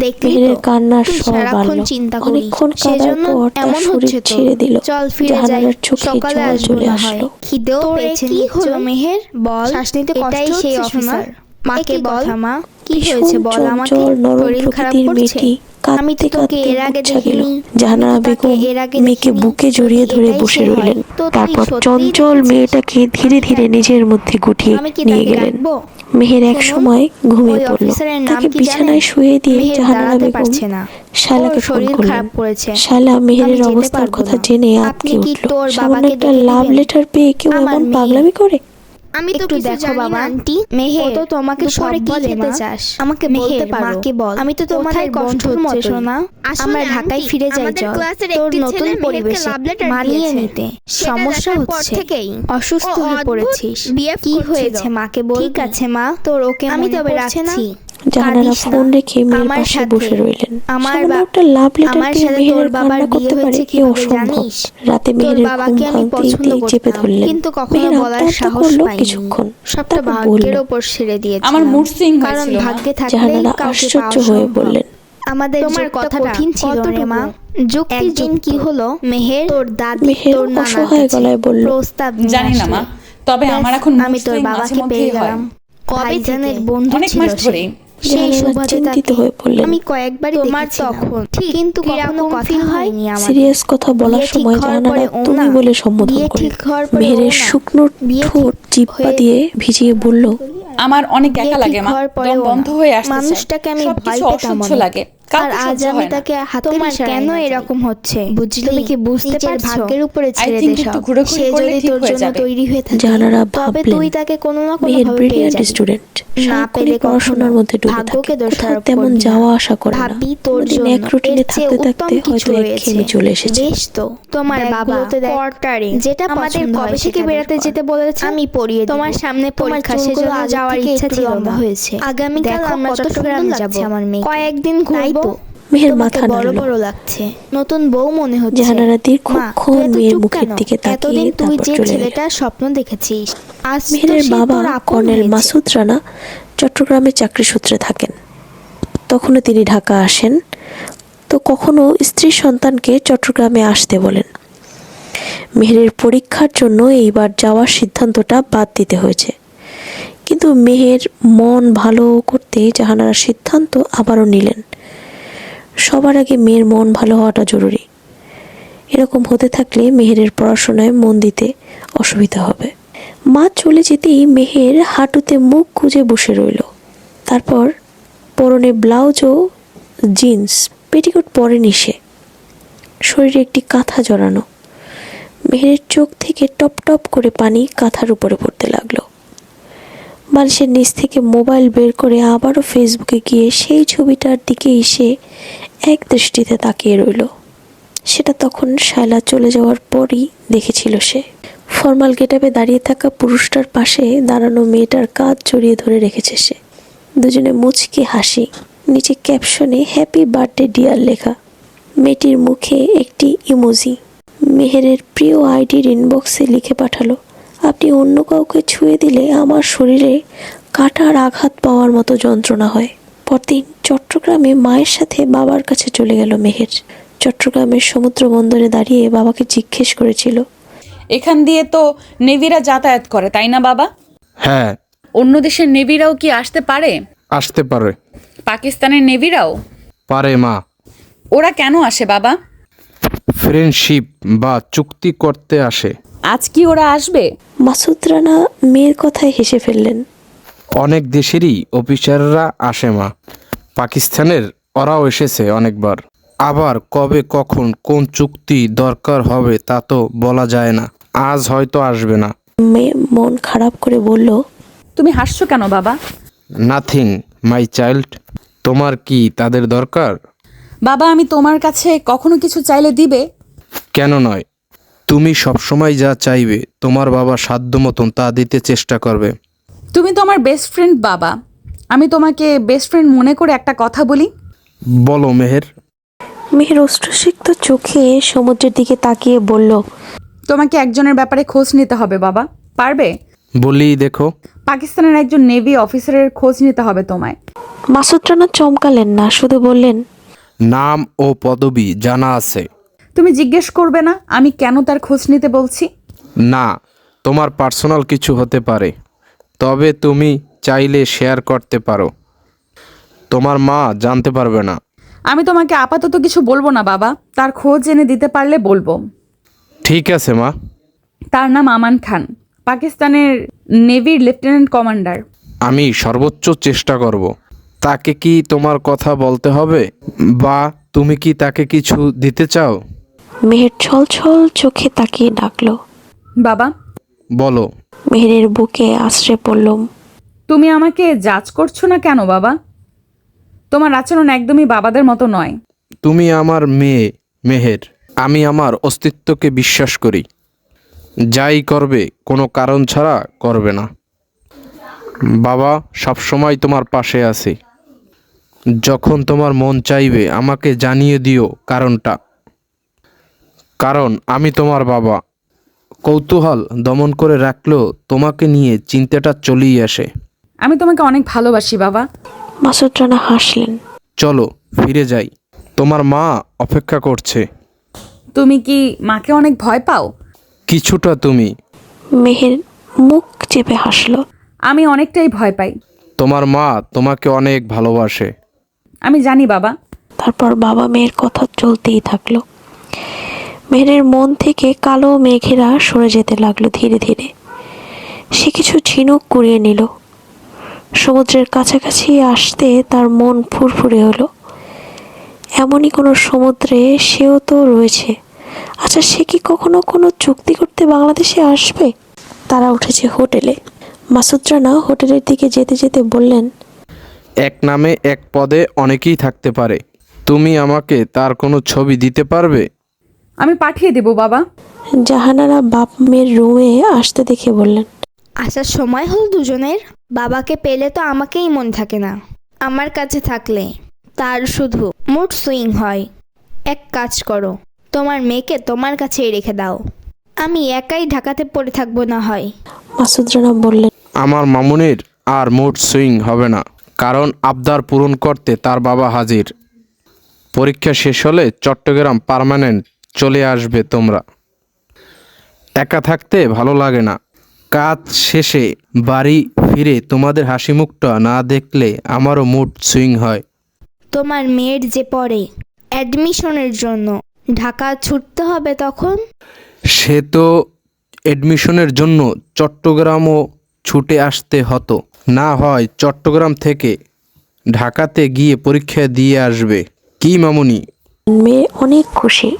দেখলি মেহেরের তো? কান্নার তুই স্বর সারাক্ষণ বাড়ল। চিন্তা করিস, অনেকক্ষণ কাঁদার সেজন্য পর তার এমন শরীর হচ্ছে তো। ছেড়ে দিল। চল ফিরে যাই, জাহানারার চোখে সকালে জল আসবো চলে না আসলো। হয়। খিদেও তোর এ পেয়েছে কি হলো নিশ্চয়। মেহের? বল, শ্বাস নিতে কষ্ট এটাই সেই হচ্ছে শোনা? অফিসার। মাকে এ কি বল। কথা মা? কি ভীষণ হয়েছে বল আমাকে? চঞ্চল নরম শরীর খারাপ প্রকৃতির করছে? মেয়েটি আমি তো কাঁদতে তোকে কাঁদতে এর আগে মূর্ছা গেল। দেখিনি। জাহানারা আমি তো তাকে বেগম এর আগে মেয়েকে দেখিনি। বুকে জড়িয়ে যদি ধরে এটাই বসে সে হয়, রইলেন। তো তুই তারপর সত্যিই চঞ্চল দেখেছিস? মেয়েটাকে ধীরে ধীরে নিজের মধ্যে গুটিয়ে আমি কি নিয়ে তাকে গেলেন। ডাকবো? মেহের এক শুনুন, সময় ঘুমিয়ে ওই পড়ল। অফিসারের নাম তাকে কি বিছানায় জানেন? শুয়ে দিয়ে মেহের জাহানারা দাঁড়াতে বেগম পারছে না। শালাকে ওর ফোন শরীর করলেন। খারাপ করেছে। শালা মেহেরের আমি যেতে অবস্থার পারবো কথা না। জেনে আপনি আঁতকে কি উঠল। তোর সামান্য বাবাকে একটা ডেকে লাভ দিবেন? লেটার পেয়ে কেউ আমার এমন মেয়ে। পাগলামি করে? আমি তো একটু কিছু দেখো জানি বাবা, না আন্টি। মেহের ও তো তোমাকে দুপুরে সব কি বলে, খেতে মা। চাস? আমাকে মেহের, বলতে পারো। মাকে বল। আমি তো তোমাদের কোথায় কষ্ট বন্ধুর মতো, হচ্ছে শোনা। আসলে আমরা ঢাকায় আন্টি, ফিরে যাই, আমাদের চল। ক্লাসের তোর একটি নতুন ছেলে মেহেরকে পরিবেশে love letter মানিয়ে দিয়েছে। নিতে সেটা সমস্যা দেখার পর হচ্ছে। থেকেই অসুস্থ ও হয়ে অদ্ভুত পড়েছিস। behave কি করছিল। হয়েছে মাকে বলবি? ঠিক আছে মা, তোর ওকে আমি মনে তবে পড়ছে না? রাখছি। জাহানারা কাঁদিস না। ফোন রেখে মেয়ের আমার পাশে সাথে, বসে রইলেন। আমার সামান্য বা- একটা লাভ লেটার আমার পেয়ে সাথে মেহেরের তোর বাবার কান্না করতে বিয়ে পারে হয়েছে এ কিভাবে অসম্ভব। জানিস? রাতে তোর মেহেরের বাবাকে ঘুম আমি ভাঙতেই পছন্দ চেপে করতাম, ধরলেন। কিন্তু কখনো মেহের বলার আত্মহত্যা সাহস করলো পাইনি। কিছুক্ষণ, সবটা তারপর ভাগ্যের বলল। ওপর ছেড়ে দিয়েছিলাম। আমার মুড সুইং কারণ হয়েছিল, মা। ভাগ্যে থাকলেই জাহানারা কাউকে আশ্চর্য পাওয়া হয়ে সম্ভব। বললেন, আমাদের তোমার যুগটা কথাটা কঠিন ছিল রে কতটুকু মা। যুক্তি একদিন কি হলো মেহের, তোর দাদি মেহের তোর নানার অসহায় কাছে গলায় বলল, প্রস্তাব নিয়ে জানি না মা, আসলো। তবে ব্যাস, আমার এখন আমি মুড তোর সুইং মাঝে বাবাকে পেয়ে মধ্যেই হয়। গেলাম। কবে ভাইজানের থেকে? বন্ধু অনেক ছিল মাস সে। ধরেই। সেই জাহানারা সুবাদে চিন্তিত তাকে হয়ে বললেন, আমি কয়েকবারই তোমার দেখেছিলাম। তখন ঠিক কিন্তু কখনো কিরকম কথা feel হয়? হয়নি আমার। সিরিয়াস কথা বলার বিয়ে ঠিক সময় হওয়ার জাহানারা পরে ও তুমি না, বলে সম্বোধন বিয়ে করলেন। ঠিক হওয়ার পরে মেহেরের ও না, শুকনো বিয়ে ঠোঁট ঠিক জিহ্বা হয়ে- দিয়ে ভিজিয়ে বলল, আমার অনেক বিয়ে একা ঠিক লাগে মা, হওয়ার পরে দম ও বন্ধ না। হয়ে আসছে। মানুষটাকে আমি ভয় সবকিছু পেতাম অসহ্য অনেক। লাগে, আর কাউকে আজ সহ্য আমি হয় না। তাকে হাতের তোমার ইশারায় কেন না যাই। এরকম হচ্ছে বুঝলি? তুমি কি বুঝতে নিজের পারছো? ভাগ্যের উপরে I ছেড়ে think দে একটু সব। ঘোরাঘুরি সে করলে যদি ঠিক তোর হয়ে জন্য যাবে। তৈরি হয়ে থাকে, জাহানারা তবে ভাবলেন, তুই তাকে কোনো না কোনো মেহের ভাবে পেয়ে ব্রিলিয়ান্ট যাবি। স্টুডেন্ট, না সারাক্ষণই পেলে পড়াশোনার কখনো মধ্যে ডুবে ভাগ্যকে থাকে, কোথাও দোষারোপ তেমন করবি না। যাওয়া আসা করে না। ভাববি তোর কোনোদিন জন্য এক রুটিনে এর চেয়ে থাকতে উত্তম থাকতে কিছু হয়তো রয়েছে। একঘেয়েমি চলে এসেছে। বেশ তো, তোমার বাবা ব্যাগগুলোতে দেখ, কোয়ার্টারে যেটা আমাদের পছন্দ হয় কবে থেকে সেটা বেড়াতে বের কর। যেতে বলেছে? আমি পড়িয়ে দিব। তোমার সামনে তোমার পরীক্ষা, চুলগুলো সেজন্য আগের যাওয়ার থেকে ইচ্ছা একটু ছিল লম্বা না। হয়েছে। আগামীকাল দেখো আমরা কত চট্টগ্রামে সুন্দর যাব। লাগছে আমার মেয়েকে। কয়েকদিন তাই ঘুরবো। তো, মেহের তোমাকে মাথা বড় নাড়ল। বড় লাগছে, নতুন বউ মনে হচ্ছে। জাহানারা মা, দীর্ঘক্ষণ তুই এত মেয়ের চুপ মুখের কেন? দিকে তাকিয়ে এতদিন তুই তারপর যে চলে গেলেন। ছেলেটার স্বপ্ন দেখেছিস, আজ তো মেহেরের সে বাবা তোর আপন কর্নেল হয়েছে। মাসুদ রানা চট্টগ্রামে চাকরি সূত্রে থাকেন। তখনও তিনি ঢাকা আসেন, তো কখনো স্ত্রী সন্তানকে চট্টগ্রামে আসতে বলেন। মেহেরের পরীক্ষার জন্য এইবার যাওয়ার সিদ্ধান্তটা বাদ দিতে হয়েছে, কিন্তু মেহের মন ভালো করতে জাহানারা সিদ্ধান্ত আবারও নিলেন। সবার আগে মেয়ের মন ভালো হওয়াটা জরুরি। এরকম হতে থাকলে মেহেরের পড়াশোনায় মন দিতে অসুবিধা হবে। মা চলে যেতেই মেহের হাঁটুতে মুখ গুজে বসে রইল। তারপর পরনে ব্লাউজ ও জিন্স, পেটিকোট পরেনি সে। শরীরে একটি কাঁথা জড়ানো। মেহেরের চোখ থেকে টপ টপ করে পানি কাঁথার উপরে পড়তে লাগলো। বালিশের নিচ থেকে মোবাইল বের করে আবারও ফেসবুকে গিয়ে সেই ছবিটার দিকে এসে এক দৃষ্টিতে তাকিয়ে রইল। সেটা তখন শায়লা চলে যাওয়ার পরই দেখেছিল সে। ফর্মাল গেটআপে দাঁড়িয়ে থাকা পুরুষটার পাশে দাঁড়ানো মেয়েটার কাঁধ জড়িয়ে ধরে রেখেছে সে। দুজনে মুচকি হাসি, নিচে ক্যাপশনে হ্যাপি বার্থডে ডিয়ার লেখা। মেয়েটির মুখে একটি ইমোজি। মেহেরের প্রিয় আইডির ইনবক্সে লিখে পাঠালো, আপনি অন্য কাউকে ছুঁয়ে দিলে আমার শরীরে কাটার আঘাত পাওয়ার মতো যন্ত্রণা হয়। পরদিন চট্টগ্রামে মায়ের সাথে বাবার কাছে চলে গেল মেহের। চট্টগ্রামের সমুদ্র বন্দরে দাঁড়িয়ে বাবাকে জিজ্ঞেস করেছিল, এখান দিয়ে তো নেভিরা যাতায়াত করে, তাই না বাবা? হ্যাঁ, অন্য দেশের নেভিরাও কি আসতে পারে? আসতে পারে। পাকিস্তানের নেভিরাও? পারে মা। ওরা কেন আসে বাবা? ফ্রেন্ডশিপ বা চুক্তি করতে আসে। আজ কি ওরা আসবে? মাসুদ রানা মেয়ের কথায় হেসে ফেললেন। অনেক দেশেরই অফিসাররা আসে মা। পাকিস্তানের ওরাও এসেছে অনেকবার। আবার কবে কখন কোন চুক্তি দরকার হবে তা তো বলা যায় না। আজ হয়তো আসবে না। মেয়ে মন খারাপ করে বলল, তুমি হাসছো কেন বাবা? Nothing my child. তোমার কি তাদের দরকার? বাবা, আমি তোমার কাছে কখনো কিছু চাইলে দিবে? কেন নয়? তুমি সবসময় যা চাইবে তোমার বাবা সাধ্য মতন তা দিতে চেষ্টা করবে। তুমি তো আমার বেস্ট ফ্রেন্ড বাবা। আমি তোমাকে বেস্ট ফ্রেন্ড মনে করে একটা কথা বলি। বলো মেহের। মেহের অশ্রুসিক্ত চোখে সমুদ্রের দিকে তাকিয়ে বলল, তোমাকে একজনের ব্যাপারে খোঁজ নিতে হবে বাবা, পারবে? বলি দেখো। পাকিস্তানের একজন নেভি অফিসারের খোঁজ নিতে হবে তোমায়। মাসুদ রানা চমকালেন না, শুধু বললেন, নাম ও পদবি জানা আছে? তুমি জিজ্ঞেস করবে না আমি কেন তার খোঁজ নিতে বলছি? না, তোমার পার্সোনাল কিছু হতে পারে, তবে তুমি চাইলে শেয়ার করতে পারো। তোমার মা জানতে পারবে না। আমি তোমাকে আপাতত কিছু বলবো না বাবা, তার খোঁজ এনে দিতে পারলে বলবো। ঠিক আছে মা। তার নাম আমান খান, পাকিস্তানের নেভির লেফটেন্যান্ট কমান্ডার। আমি সর্বোচ্চ চেষ্টা করব। তাকে কি তোমার কথা বলতে হবে, বা তুমি কি তাকে কিছু দিতে চাও? মেহের ছল ছল চোখে তাকিয়ে ডাকলো, বাবা। বলো। মেহেরের বুকে আশ্রে পড়লুম। তুমি আমাকে জাজ করছো না কেন বাবা? তোমার আচরণ একদমই বাবাদের মতো নয়। তুমি আমার মেয়ে মেহের। আমি আমার অস্তিত্বকে বিশ্বাস করি। যাই করবে কোনো কারণ ছাড়া করবে না। বাবা সবসময় তোমার পাশে আছি। যখন তোমার মন চাইবে আমাকে জানিয়ে দিও কারণটা। কারণ আমি তোমার বাবা। কৌতূহল দমন করে রাখলেও তোমাকে নিয়ে চিন্তাটা চলেই আসে। আমি তোমাকে অনেক ভালোবাসি বাবা। মাসুদ রানা হাসলেন। চলো ফিরে যাই, তোমার মা অপেক্ষা করছে। তুমি কি মাকে অনেক ভয় পাও? কিছুটা। তুমি? মেহের মুখ চেপে হাসলো। আমি অনেকটাই ভয় পাই। তোমার মা তোমাকে অনেক ভালোবাসে। আমি জানি বাবা। তারপর বাবা মেয়ের কথা চলতেই থাকলো। মেহেরের মন থেকে কালো মেঘেরা সরে যেতে লাগলো ধীরে ধীরে। সে কিছু ঝিনুক কুড়িয়ে নিল। সমুদ্রের কাছাকাছি আসতে তার মন ফুরফুরে হলো। এমনই কোনো সমুদ্রে সেও তো রয়েছে। আচ্ছা, সে কি কখনো কোনো চুক্তি করতে বাংলাদেশে আসবে? তারা উঠেছে হোটেলে। মাসুদ রানা হোটেলের দিকে যেতে যেতে বললেন, এক নামে এক পদে অনেকেই থাকতে পারে। তুমি আমাকে তার কোনো ছবি দিতে পারবে? আমি পাঠিয়ে দেব বাবা। জাহানারা বাপ মেয়ের রুমে আসতে দেখে বললেন, আসার সময় হলো দুজনের। বাবাকে পেলে তো আমাকেই মন থাকে না। আমার কাছে থাকলে তার শুধু মুড সুইং হয়। এক কাজ করো, তোমার মেয়েকে তোমার কাছেই রেখে দাও। আমি একাই ঢাকাতে পড়ে থাকবো না হয়। মাসুদ রানা বললেন, আমার মামুনির আর মুড সুইং হবে না, কারণ আবদার পূরণ করতে তার বাবা হাজির। পরীক্ষা শেষ হলে চট্টগ্রাম পার্মানেন্ট চলে আসবে তোমরা। একা থাকতে ভালো লাগে না। কাজ শেষে বাড়ি ফিরে তোমাদের হাসি মুখটা না দেখলে আমারও মুড সুইং হয়। তোমার মেয়ের যে পড়ে অ্যাডমিশনের জন্য ঢাকা ছুটতে হবে তখন। সে তো এডমিশনের জন্য চট্টগ্রামও ছুটে আসতে হতো। না হয় চট্টগ্রাম থেকে ঢাকাতে গিয়ে পরীক্ষা দিয়ে আসবে। কি মামুনি? মেয়ে অনেক খুশি।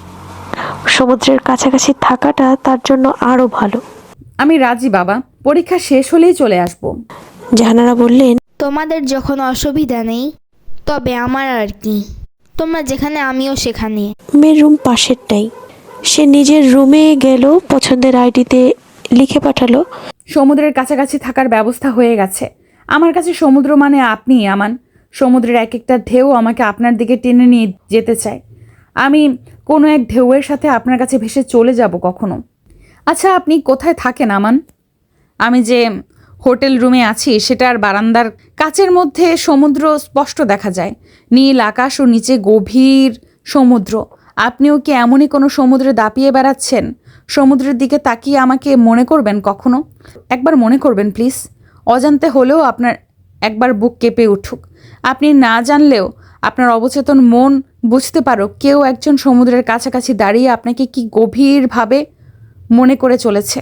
সমুদ্রের কাছাকাছি থাকাটা তার জন্য আরো ভালো। আমি রাজি বাবা। পরীক্ষা শেষ হলেই চলে আসব। জাহানারা বললেন, তোমাদের যখন অসুবিধা নেই তবে আমার আর কি। তোমরা যেখানে আমিও সেখানে। মেয়ের রুম পাশেরটাই। সে নিজের রুমে গেল, পছন্দের আইডিতে লিখে পাঠালো, সমুদ্রের কাছাকাছি থাকার ব্যবস্থা হয়ে গেছে। আমার কাছে সমুদ্র মানে আপনিই আমান। সমুদ্রের এক একটা ঢেউ আমাকে আপনার দিকে টেনে নিয়ে যেতে চায়। আমি কোনো এক ঢেউয়ের সাথে আপনার কাছে ভেসে চলে যাব কখনো। আচ্ছা, আপনি কোথায় থাকেন আমান? আমি যে হোটেল রুমে আছি সেটার বারান্দার কাচের মধ্যে সমুদ্র স্পষ্ট দেখা যায়। নীল আকাশ ও নিচে গভীর সমুদ্র। আপনিও কি এমনই কোনো সমুদ্রে দাপিয়ে বেড়াচ্ছেন? সমুদ্রের দিকে তাকিয়ে আমাকে মনে করবেন কখনো? একবার মনে করবেন প্লিজ। অজান্তে হলেও আপনার একবার বুক কেঁপে উঠুক। আপনি না জানলেও আপনার অবচেতন মন বুঝতে পারো কেউ একজন সমুদ্রের কাছাকাছি দাঁড়িয়ে আপনাকে কি গভীরভাবে মনে করে চলেছে।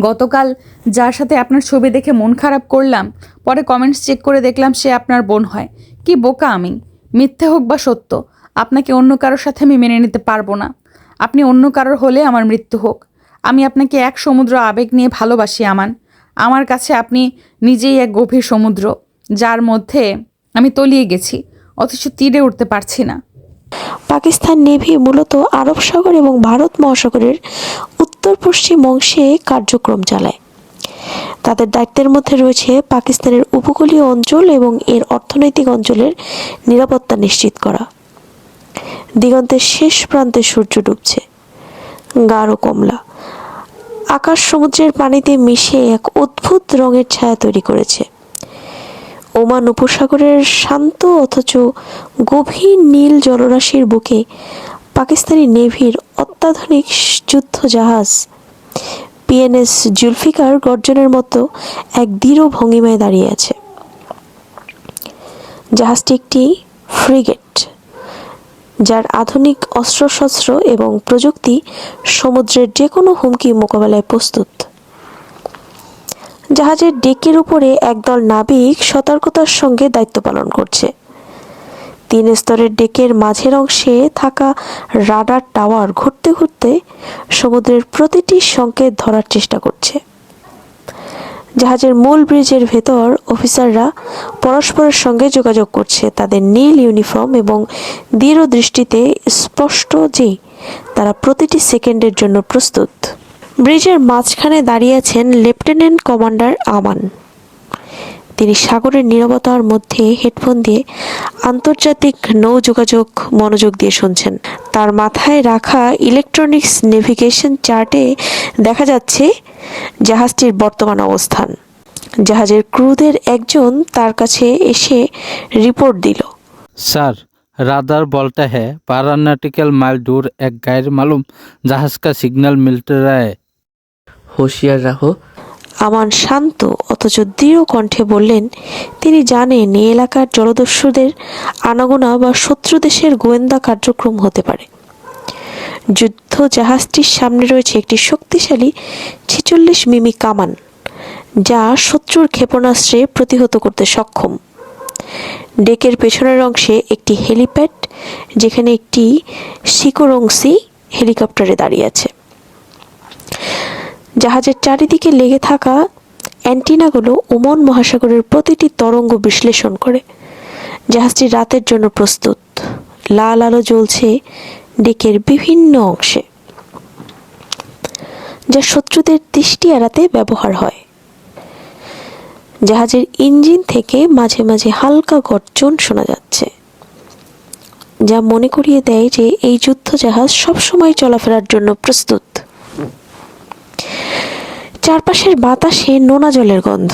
গতকাল যার সাথে আপনার ছবি দেখে মন খারাপ করলাম, পরে কমেন্টস চেক করে দেখলাম সে আপনার বোন হয়। কি বোকা আমি! মিথ্যে হোক বা সত্য, আপনাকে অন্য কারোর সাথে আমি মেনে নিতে পারবো না। আপনি অন্য কারোর হলে আমার মৃত্যু হোক। আমি আপনাকে এক সমুদ্র আবেগ নিয়ে ভালোবাসি আমান। আমার কাছে আপনি নিজেই এক গভীর সমুদ্র, যার মধ্যে আমি তলিয়ে গেছি, অথচ তীরে উঠতে পারছি না। পাকিস্তান নেভি মূলত আরব সাগর এবং ভারত মহাসাগরের উত্তর পশ্চিম অংশে কার্যক্রম চালায়। তাদের দায়িত্বের মধ্যে রয়েছে পাকিস্তানের উপকূলীয় অঞ্চল এবং এর অর্থনৈতিক অঞ্চলের নিরাপত্তা নিশ্চিত করা। দিগন্তের শেষ প্রান্তে সূর্য ডুবছে, গাঢ় কমলা আকাশ সমুদ্রের পানিতে মিশে এক অদ্ভুত রঙের ছায়া তৈরি করেছে। ওমান উপসাগরের শান্ত অথচ গভীর নীল জলরাশির বুকে পাকিস্তানি নেভির অত্যাধুনিক যুদ্ধ জাহাজ পিএনএস জুলফিকার গর্জনের মতো এক দৃঢ় ভঙ্গিমায় দাঁড়িয়ে আছে। জাহাজটি একটি ফ্রিগেট, যার আধুনিক অস্ত্রশস্ত্র এবং প্রযুক্তি সমুদ্রের যে কোনো হুমকি মোকাবেলায় প্রস্তুত। জাহাজের ডেকের উপরে একদল নাবিক সতর্কতার সঙ্গে দায়িত্ব পালন করছে। 3 স্তরের ডেকের মাঝের অংশে থাকা রাডার টাওয়ার ঘুরতে ঘুরতে সমুদ্রের প্রতিটি সংকেত ধরার চেষ্টা করছে। জাহাজের মূল ব্রিজের ভেতর অফিসাররা পরস্পরের সঙ্গে যোগাযোগ করছে। তাদের নীল ইউনিফর্ম এবং দৃঢ় দৃষ্টিতে স্পষ্ট যে তারা প্রতিটি সেকেন্ডের জন্য প্রস্তুত। ব্রিজের মাঝখানে দাঁড়িয়ে আছেন লেফটেন্যান্ট কমান্ডার আমান। তিনি সাগরের নীরবতার মধ্যে হেডফোন দিয়ে আন্তর্জাতিক নৌ যোগাযোগ মনোযোগ দিয়ে শুনছেন। তার মাথায় রাখা ইলেকট্রনিক্স নেভিগেশন চার্টে দেখা যাচ্ছে জাহাজটির বর্তমান অবস্থান। জাহাজের ক্রুদের একজন তার কাছে এসে রিপোর্ট দিল। सर राडार बोलता है 12 नॉटिकल माइल दूर एक गैर मालूम जहाज का सिग्नल मिल रहा है। होशियार रहो। আমান শান্ত অথচ দৃঢ় কণ্ঠে বললেন, তিনি জানেন এই এলাকার জলদস্যুদের আনাগোনা বা শত্রু দেশের গোয়েন্দা কার্যক্রম হতে পারে। যুদ্ধ জাহাজটির সামনে রয়েছে একটি শক্তিশালী 46 মিমি কামান, যা শত্রুর ক্ষেপণাস্ত্রে প্রতিহত করতে সক্ষম। ডেকের পেছনের অংশে একটি হেলিপ্যাড, যেখানে একটি শিকোরংসি হেলিকপ্টারে দাঁড়িয়ে আছে। জাহাজের চারিদিকে লেগে থাকা অ্যান্টিনাগুলো ওমান মহাসাগরের প্রতিটি তরঙ্গ বিশ্লেষণ করে। জাহাজটি রাতের জন্য প্রস্তুত। লাল আলো জ্বলছে ডেকের বিভিন্ন অংশে, যা শত্রুদের দৃষ্টি এড়াতে ব্যবহার হয়। জাহাজের ইঞ্জিন থেকে মাঝে মাঝে হালকা গর্জন শোনা যাচ্ছে, যা মনে করিয়ে দেয় যে এই যুদ্ধ জাহাজ সবসময় চলাফেরার জন্য প্রস্তুত। চারপাশের বাতাসে নোনা জলের গন্ধ।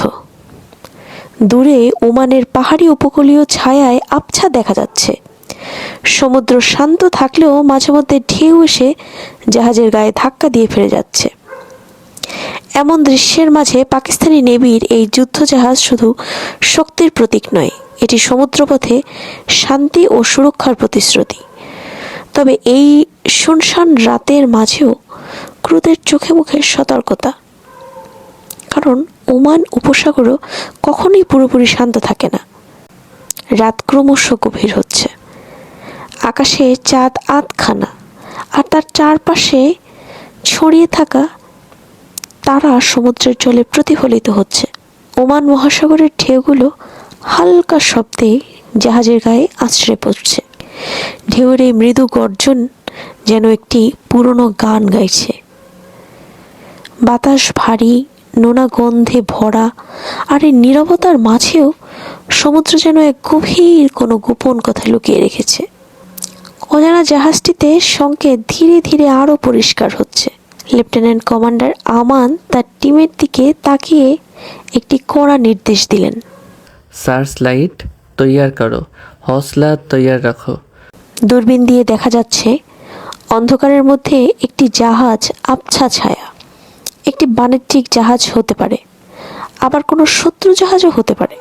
দূরে ওমানের পাহাড়ি উপকূলীয় ছায়ায় আবছা দেখা যাচ্ছে। সমুদ্র শান্ত থাকলেও মাঝে মধ্যে ঢেউ এসে জাহাজের গায়ে ধাক্কা দিয়ে ফিরে যাচ্ছে। এমন দৃশ্যের মাঝে পাকিস্তানি নেভির এই যুদ্ধজাহাজ শুধু শক্তির প্রতীক নয়, এটি সমুদ্রপথে শান্তি ও সুরক্ষার প্রতিশ্রুতি। তবে এই শুনশান রাতের মাঝেও ক্রুদের চোখে মুখে সতর্কতা, কারণ ওমান উপসাগরও কখনোই পুরোপুরি শান্ত থাকে না। রাত ক্রমশ গভীর হচ্ছে। আকাশে চাঁদ আধখানা, আর তার চারপাশে ছড়িয়ে থাকা তারা সমুদ্রের জলে প্রতিফলিত হচ্ছে। ওমান মহাসাগরের ঢেউগুলো হালকা শব্দে জাহাজের গায়ে আছড়ে পড়ছে। ঢেউয়ের এই মৃদু গর্জন যেন একটি পুরনো গান গাইছে। বাতাস ভারী, নোনা গন্ধে ভরা, আর এই নীরবতার মাঝেও সমুদ্র যেন এক গভীর কোনো গোপন কথা লুকিয়ে রেখেছে। অজানা জাহাজটিতে সংকেত ধীরে ধীরে আরও পরিষ্কার হচ্ছে। লেফটেন্যান্ট কমান্ডার আমান তার টিমের দিকে তাকিয়ে একটি কড়া নির্দেশ দিলেন। সার্চ লাইট তৈয়ার করো, হৌসলা তৈয়ার রাখো। দূরবীন দিয়ে দেখা যাচ্ছে অন্ধকারের মধ্যে একটি জাহাজ আবছা ছায়া। একটি বাণিজ্যিক জাহাজ হতে পারে, আবার কোনো শত্রু জাহাজও হতে পারে।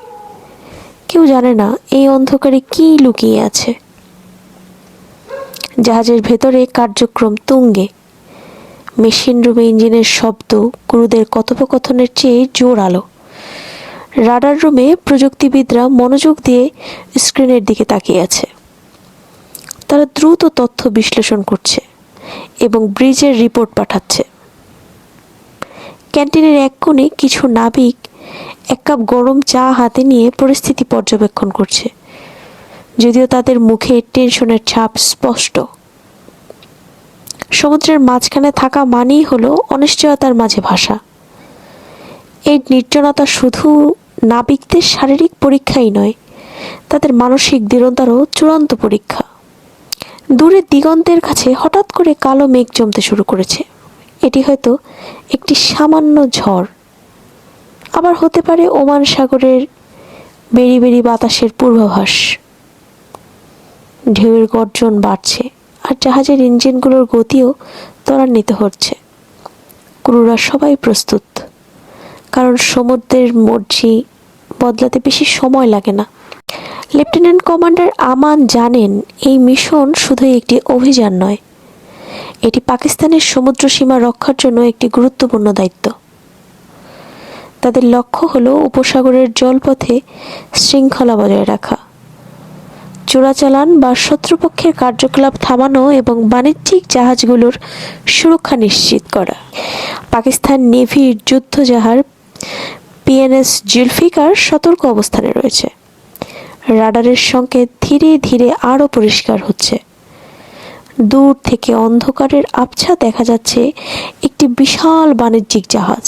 কেউ জানে না এই অন্ধকারে কী লুকিয়ে আছে। জাহাজের ভেতরে কার্যক্রম তুঙ্গে। মেশিন রুমে ইঞ্জিনের শব্দ ক্রুদের কথোপকথনের চেয়ে জোরালো। রাডার রুমে প্রযুক্তিবিদরা মনোযোগ দিয়ে স্ক্রিনের দিকে তাকিয়ে আছে। তারা দ্রুত তথ্য বিশ্লেষণ করছে এবং ব্রিজের রিপোর্ট পাঠাচ্ছে। ক্যান্টিনের এক কোণে কিছু নাবিক এক কাপ গরম চা হাতে নিয়ে পরিস্থিতি পর্যবেক্ষণ করছে, যদিও তাদের মুখে টেনশনের ছাপ স্পষ্ট। সমুদ্রের মাঝখানে থাকা মানেই হলো অনিশ্চয়তার মাঝে ভাষা। এই নির্জনতা শুধু নাবিকদের শারীরিক পরীক্ষাই নয়, তাদের মানসিক দৃঢ়তারও চূড়ান্ত পরীক্ষা। দূরের দিগন্তের কাছে হঠাৎ করে কালো মেঘ জমতে শুরু করেছে। এটি হয়তো একটি সামান্য ঝড়, আবার হতে পারে ওমান সাগরের বেরি বেরি বাতাসের পূর্বাভাস। ঢেউয়ের গর্জন বাড়ছে, আর জাহাজের ইঞ্জিনগুলোর গতিও ত্বরান্বিত হচ্ছে। ক্রুরা সবাই প্রস্তুত, কারণ সমুদ্রের মর্জি বদলাতে বেশি সময় লাগে না। লেফটেন্যান্ট কমান্ডার আমান জানেন এই মিশন শুধুই একটি অভিযান নয়, এটি পাকিস্তানের সমুদ্র সীমা রক্ষার জন্য একটি গুরুত্বপূর্ণ দায়িত্ব। তাদের লক্ষ্য হলো উপসাগরের জলপথে শৃঙ্খলা বজায় রাখা, চোরাচালান বা শত্রুপক্ষের কার্যকলাপ থামানো এবং বাণিজ্যিক জাহাজগুলোর সুরক্ষা নিশ্চিত করা। পাকিস্তান নেভির যুদ্ধজাহাজ পিএনএস জুলফিকার সতর্ক অবস্থানে রয়েছে। রাডারের সংকেত ধীরে ধীরে আরও পরিষ্কার হচ্ছে। দূর থেকে অন্ধকারের আবছা দেখা যাচ্ছে একটি বিশাল বাণিজ্যিক জাহাজ।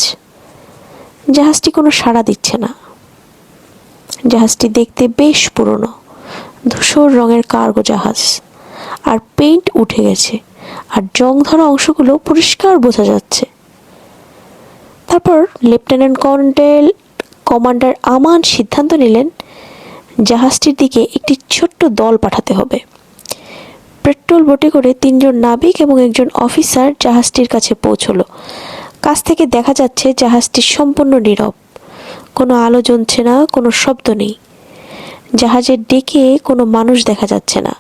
জাহাজটি কোনো সাড়া দিচ্ছে না। জাহাজটি দেখতে বেশ পুরনো, ধূসর রঙের কার্গো জাহাজ, আর পেইন্ট উঠে গেছে, আর জং ধরা অংশগুলো পরিষ্কার বোঝা যাচ্ছে। তারপর লেফটেন্যান্ট কর্নেল কমান্ডার আমান সিদ্ধান্ত নিলেন জাহাজটির দিকে একটি ছোট্ট দল পাঠাতে হবে। পেট্রোল বোটে করে 3 জন নাবিক এবং একজন অফিসার জাহাজটির কাছে পৌঁছলো। কাছ থেকে দেখা যাচ্ছে জাহাজটি সম্পূর্ণ নীরব, কোনো আলো জ্বলছে না, কোনো শব্দ নেই। জাহাজের ডেকে কোনো মানুষ দেখা যাচ্ছে না।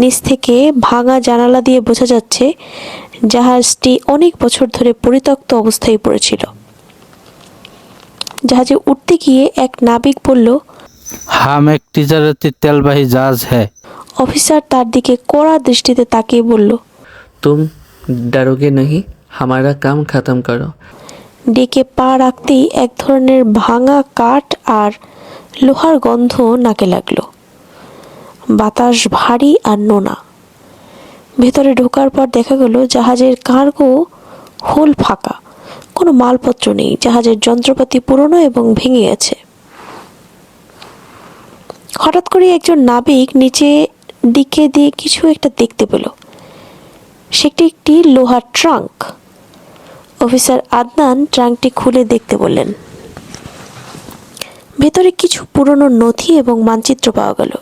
নিচ থেকে ভাঙা জানালা দিয়ে বোঝা যাচ্ছে জাহাজটি অনেক বছর ধরে পরিত্যক্ত অবস্থায় পড়েছিল। জাহাজে উঠতে গিয়ে এক নাবিক বলল, हम एक तिजारती तेलवाही जहाज है। অফিসার তার দিকে কড়া দৃষ্টিতে তাকিয়ে বলল, तुम डरोगे नहीं? हमारा काम ख़त्म करो। ডেকে পা রাখতেই এক ধরনের ভাঙা কাঠ আর লোহার গন্ধ নাকে লাগলো। বাতাস ভারী আর নোনা। ভেতরে ঢোকার পর দেখা গেল জাহাজের কার্গো হোল ফাঁকা, কোনো মালপত্র নেই। জাহাজের যন্ত্রপাতি পুরনো এবং ভেঙে গেছে। হঠাৎ করে একজন নাবিক নিচে দিকে দিয়ে কিছু একটা দেখতে পেল। সেটি একটি লোহার ট্রাঙ্ক। অফিসার আদনান ট্রাঙ্কটি খুলে দেখতে বললেন। ভেতরে কিছু পুরনো নথি এবং মানচিত্র পাওয়া গেল।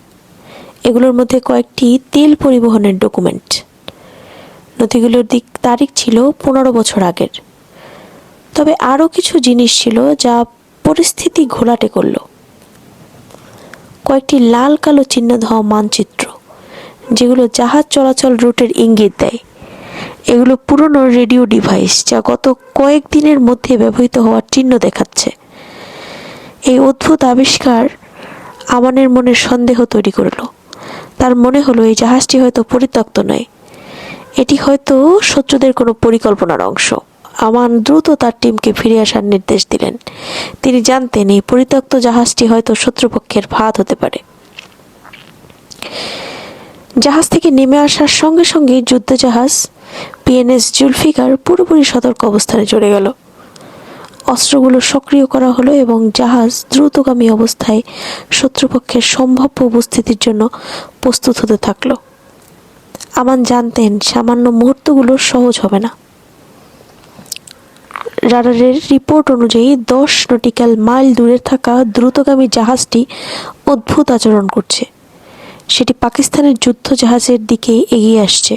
এগুলোর মধ্যে কয়েকটি তেল পরিবহনের ডকুমেন্ট। নথিগুলোর তারিখ ছিল 15 বছর আগের। তবে আরও কিছু জিনিস ছিল যা পরিস্থিতি ঘোলাটে করল। কয়েকটি লাল কালো চিহ্ন দেওয়া মানচিত্র, যেগুলো জাহাজ চলাচল রুটের ইঙ্গিত দেয়। এগুলো পুরনো রেডিও ডিভাইস যা গত কয়েকদিনের মধ্যে ব্যবহৃত হওয়ার চিহ্ন দেখাচ্ছে। এই অদ্ভুত আবিষ্কার আমানের মনে সন্দেহ তৈরি করলো। তার মনে হলো এই জাহাজটি হয়তো পরিত্যক্ত নয়, এটি হয়তো শত্রুদের কোনো পরিকল্পনার অংশ। আমান দ্রুত তার টিমকে ফিরে আসার নির্দেশ দিলেন। তিনি জানতেন এই পরিত্যক্ত জাহাজটি হয়তো শত্রুপক্ষের ফাঁদ হতে পারে। জাহাজ থেকে নেমে আসার সঙ্গে সঙ্গে যুদ্ধজাহাজ পিএনএস জুলফিকার পুরোপুরি সতর্ক অবস্থানে চলে গেল। অস্ত্রগুলো সক্রিয় করা হলো এবং জাহাজ দ্রুতগামী অবস্থায় শত্রুপক্ষের সম্ভাব্য উপস্থিতির জন্য প্রস্তুত হতে থাকলো। আমান জানতেন সামান্য মুহূর্তগুলো সহজ হবে না। রাডারের রিপোর্ট অনুযায়ী 10 নটিক্যাল মাইল দূরে থাকা দ্রুতগামী জাহাজটি অদ্ভুত আচরণ করছে। সেটি পাকিস্তানের যুদ্ধ জাহাজের দিকে এগিয়ে আসছে,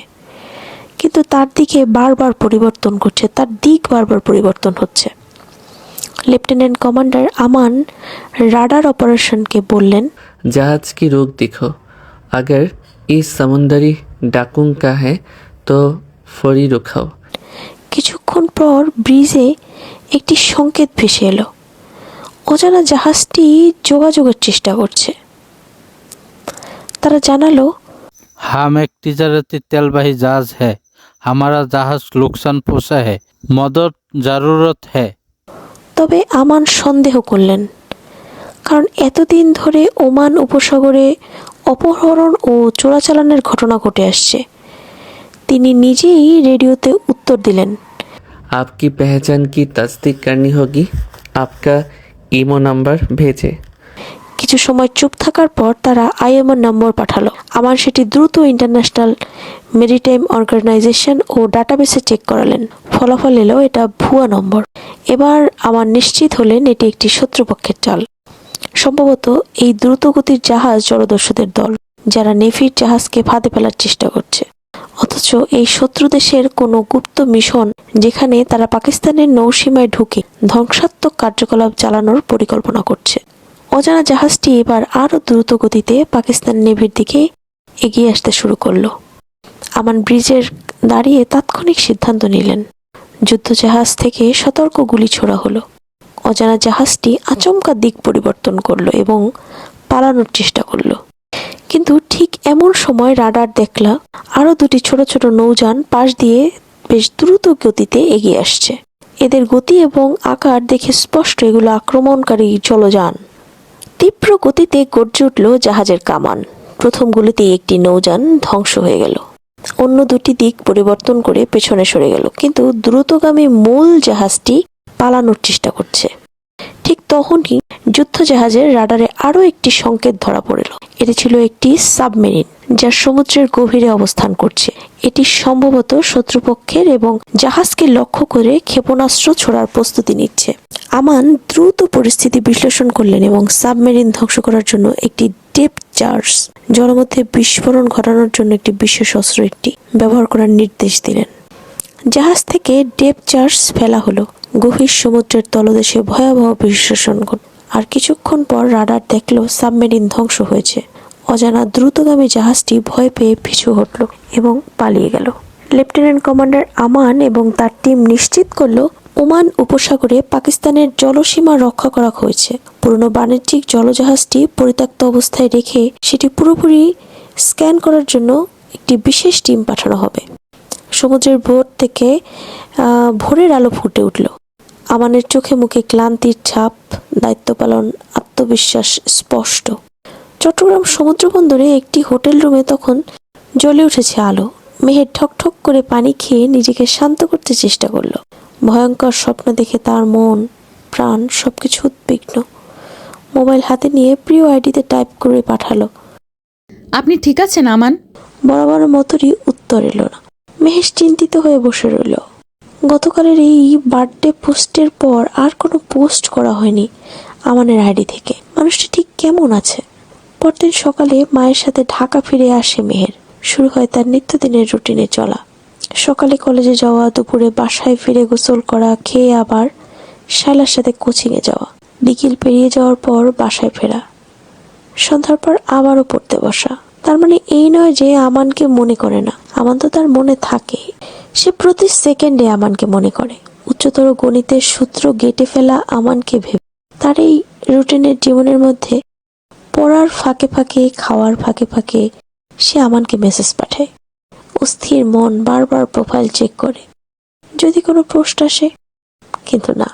কিন্তু তার দিকে বারবার পরিবর্তন করছে, তার দিক বারবার পরিবর্তন হচ্ছে। लेफ्टिनेंट कमांडर अमान राडार ऑपरेशन के बोलें, जहाज की रुख देखो, अगर इस समुद्री डाकुन का है तो फौरी रुकाओ। কিছুক্ষণ পর ব্রিজে একটি সংকেত ভেসে এলো। অজানা জাহাজটি যোগাযোগের চেষ্টা করছে। তারা জানালো, हम एक तिजारती तेलवाही जहाज है। हमारा जहाज नुकसान पहुंचा है। मदद जरूरत है। তবে আমান সন্দেহ করলেন, কারণ এতদিন ধরে ওমান উপসাগরে অপহরণ ও চোরাচালানের ঘটনা ঘটে আসছে। তিনি নিজেই রেডিওতে উত্তর দিলেন, आपकी पहचान की तस्दीक करनी होगी, आपका ईमो नंबर भेजे। কিছু সময় চুপ থাকার পর তারা আইএমও নম্বর পাঠালো। আমার সেটি দ্রুত ইন্টারন্যাশনাল মেরিটাইম অর্গানাইজেশন ও ডাটাবেসে চেক করালেন। ফলাফল এলো এটা ভুয়া নম্বর। এবার আমার নিশ্চিত হলেন এটি একটি শত্রুপক্ষের চাল। সম্ভবত এই দ্রুতগতির জাহাজ জলদস্যুদের দল, যারা নেভির জাহাজকে ফাঁদে ফেলার চেষ্টা করছে। অথচ এই শত্রু দেশের কোনো গুপ্ত মিশন, যেখানে তারা পাকিস্তানের নৌসীমায় ঢুকে ধ্বংসাত্মক কার্যকলাপ চালানোর পরিকল্পনা করছে। অজানা জাহাজটি এবার আরও দ্রুত গতিতে পাকিস্তান নেভির দিকে এগিয়ে আসতে শুরু করলো। আমান ব্রিজের দাঁড়িয়ে তাৎক্ষণিক সিদ্ধান্ত নিলেন। যুদ্ধজাহাজ থেকে সতর্ক গুলি ছোড়া হলো। অজানা জাহাজটি আচমকা দিক পরিবর্তন করলো এবং পালানোর চেষ্টা করলো। কিন্তু ঠিক এমন সময় রাডার দেখলা আরও দুটি ছোট ছোট নৌযান পাশ দিয়ে বেশ দ্রুত গতিতে এগিয়ে আসছে। এদের গতি এবং আকার দেখে স্পষ্ট এগুলো আক্রমণকারী জলযান। তীব্র গতিতে গর্জে উঠল জাহাজের কামান। প্রথম গুলিতেই একটি নৌযান ধ্বংস হয়ে গেল। অন্য দুটি দিক পরিবর্তন করে পেছনে সরে গেল, কিন্তু দ্রুতগামী মূল জাহাজটি পালানোর চেষ্টা করছে। ঠিক তখনই যুদ্ধজাহাজের রাডারে আরও একটি সংকেত ধরা পড়ল। এটি ছিল একটি সাবমেরিন, যা সমুদ্রের গভীরে অবস্থান করছে। এটি সম্ভবত শত্রুপক্ষের এবং জাহাজকে লক্ষ্য করে ক্ষেপণাস্ত্র ছোড়ার প্রস্তুতি নিচ্ছে। আমান দ্রুত পরিস্থিতি বিশ্লেষণ করলেন এবং সাবমেরিন ধ্বংস করার জন্য একটি ডেপ চার্জ, জলমধ্যে বিস্ফোরণ ঘটানোর জন্য একটি বিশেষ অস্ত্র ব্যবহার করার নির্দেশ দিলেন। জাহাজ থেকে ডেপ চার্জ ফেলা হলো। গভীর সমুদ্রের তলদেশে ভয়াবহ বিশ্লেষণ আর কিছুক্ষণ পর রাডার দেখল সাবমেরিন ধ্বংস হয়েছে। অজানা দ্রুতগামী জাহাজটি ভয় পেয়ে পিছু হটল এবং পালিয়ে গেল। লেফটেন্যান্ট কমান্ডার আমান এবং তার টিম নিশ্চিত করল ওমান উপসাগরে পাকিস্তানের জলসীমা রক্ষা করা হয়েছে। পুরনো বাণিজ্যিক জলজাহাজটি পরিত্যক্ত অবস্থায় রেখে সেটি পুরোপুরি স্ক্যান করার জন্য একটি বিশেষ টিম পাঠানো হবে। সমুদ্রের ভোর থেকে ভোরের আলো ফুটে উঠল। আমানের চোখে মুখে ক্লান্তির ছাপ, দায়িত্ব পালন, আত্মবিশ্বাস স্পষ্ট। চট্টগ্রাম সমুদ্র বন্দরে একটি হোটেল রুমে তখন জ্বলে উঠেছে আলো। মেহের ঠকঠক করে পানি খেয়ে নিজেকে শান্ত করতে চেষ্টা করলো। ভয়ঙ্কর স্বপ্ন দেখে তার মন প্রাণ সবকিছু উদ্বিগ্ন। মোবাইল হাতে নিয়ে প্রিয় আইডিতে টাইপ করে পাঠালো। আপনি ঠিক আছেন আমান? বরাবর মতোরই উত্তর এলো না। মেহেশ চিন্তিত হয়ে বসে রইল। গতকালের এই বার্থডে পোস্টের পর আর কোনো পোস্ট করা হয়নি আমানের আইডি থেকে। মানুষটি ঠিক কেমন আছে? পরদিন সকালে মায়ের সাথে ঢাকা ফিরে আসে মেহের। শুরু হয় তার নিত্যদিনের রুটিনে চলা। সকালে কলেজে যাওয়া, দুপুরে বাসায় ফিরে গোসল করা, খেয়ে আবার শাইলার সাথে কোচিংয়ে যাওয়া, বিকেল পেরিয়ে যাওয়ার পর বাসায় ফেরা, সন্ধ্যার পর আবারও পড়তে বসা। তার মানে এই নয় যে আমানকে মনে করে না, আমান তো তার মনে থাকে। সে প্রতি সেকেন্ডে আমানকে মনে করে। উচ্চতর গণিতের সূত্র গেটে ফেলা আমানকে ভেবে তার এই রুটিনের জীবনের মধ্যে পড়ার ফাঁকে ফাঁকে, খাওয়ার ফাঁকে ফাঁকে সে আমানকে মেসেজ পাঠায়। অস্থির মন বারবার প্রোফাইল চেক করে যদি কোনো পোস্ট আসে, কিন্তু না,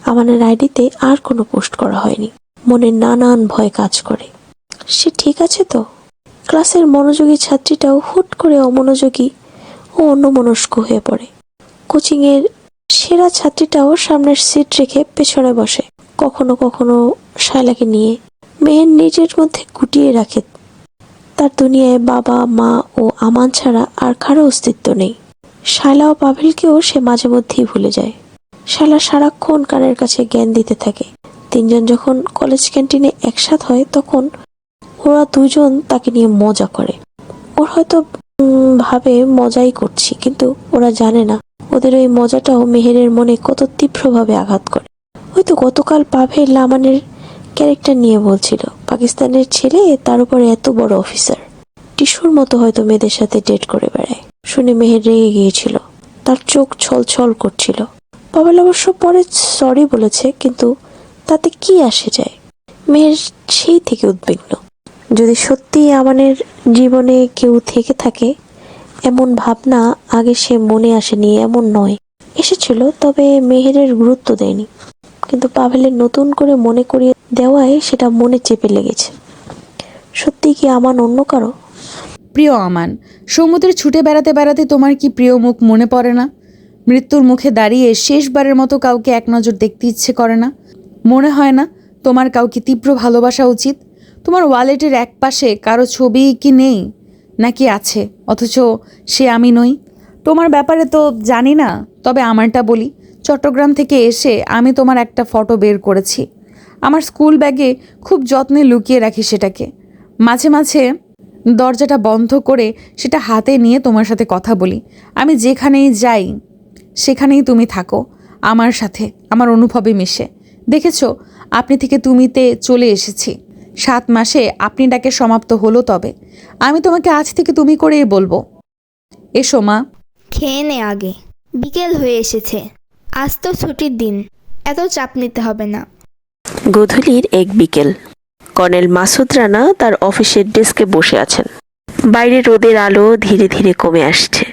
আমানের আইডিতে আর কোনো পোস্ট করা হয়নি। মনে নানান ভয় কাজ করে। সে ঠিক আছে তো? ক্লাসের মনোযোগী ছাত্রীটাও হুট করে অমনোযোগী ও অন্যমনস্ক হয়ে পড়ে। কোচিংয়ের সেরা ছাত্রীটাও সামনের সিট রেখে পেছনে বসে। কখনো কখনো শায়লাকে নিয়ে মেহের নিজের মধ্যে গুটিয়ে রাখে। তার দুনিয়ায় বাবা, মা ও আমান ছাড়া আর কারো অস্তিত্ব নেই। শায়লা ও পাভেলকেও সে মাঝে মধ্যেই ভুলে যায়। শায়লা সারাক্ষণ কানের কাছে জ্ঞান দিতে থাকে। তিনজন যখন কলেজ ক্যান্টিনে একসাথে হয় তখন ওরা দুজন তাকে নিয়ে মজা করে। ওর হয়তো ভাবে মজাই করছি, কিন্তু ওরা জানে না ওদের ওই মজাটাও মেহেরের মনে কত তীব্রভাবে আঘাত করে। হয়তো গতকাল পাভেল আমানের ক্যারেক্টার নিয়ে বলছিল, পাকিস্তানের ছেলে, তার উপরে এত বড় অফিসার, টিস্যুর মতো হয়তো মেয়েদের সাথে ডেট করে বেড়ায়। শুনে মেহের রেগে গিয়েছিল, তার চোখ ছলছল করছিল। পাভেল অবশ্য পরে সরি বলেছে, কিন্তু তাতে কি আসে যায়? মেহের সেই থেকে উদ্বিগ্ন। যদি সত্যি আমানের জীবনে কেউ থেকে থাকে, এমন ভাবনা আগে সে মনে আসেনি এমন নয়, এসেছিল, তবে মেহেরের গুরুত্ব দেয়নি। কিন্তু পাভেলের নতুন করে মনে করিয়ে দেওয়ায় সেটা মনে চেপে লেগেছে। সত্যি কি আমান অন্য কারো? প্রিয় আমান, সমুদ্রে ছুটে বেড়াতে বেড়াতে তোমার কি প্রিয় মুখ মনে পড়ে না? মৃত্যুর মুখে দাঁড়িয়ে শেষবারের মতো কাউকে এক নজর দেখতে ইচ্ছে করে না? মনে হয় না তোমার কাউকে তীব্র ভালোবাসা উচিত? তোমার ওয়ালেটের এক পাশে কারো ছবি কি নেই, নাকি আছে অথচ সে আমি নই? তোমার ব্যাপারে তো জানি না, তবে আমারটা বলি। চট্টগ্রাম থেকে এসে আমি তোমার একটা ফটো বের করেছি। আমার স্কুল ব্যাগে খুব যত্নে লুকিয়ে রাখি সেটাকে। মাঝে মাঝে দরজাটা বন্ধ করে সেটা হাতে নিয়ে তোমার সাথে কথা বলি। আমি যেখানেই যাই সেখানেই তুমি থাকো আমার সাথে, আমার অনুভবে মিশে। দেখেছো, আপনি থেকে তুমিতে চলে এসেছি। 7 মাসে আপনি ডাকে সমাপ্ত হলো, তবে আমি তোমাকে আজ থেকে তুমি করেই বলবো। এসো মা। খেয়ে নে আগে, বিকেল হয়ে এসেছে। আজ তো ছুটির দিন, এত চাপ নিতে হবে না। গধূলির এক বিকেল। কর্নেল মাসুদ রানা তার অফিসের ডেস্কে বসে আছেন। বাইরে রোদের আলো ধীরে ধীরে কমে আসছে।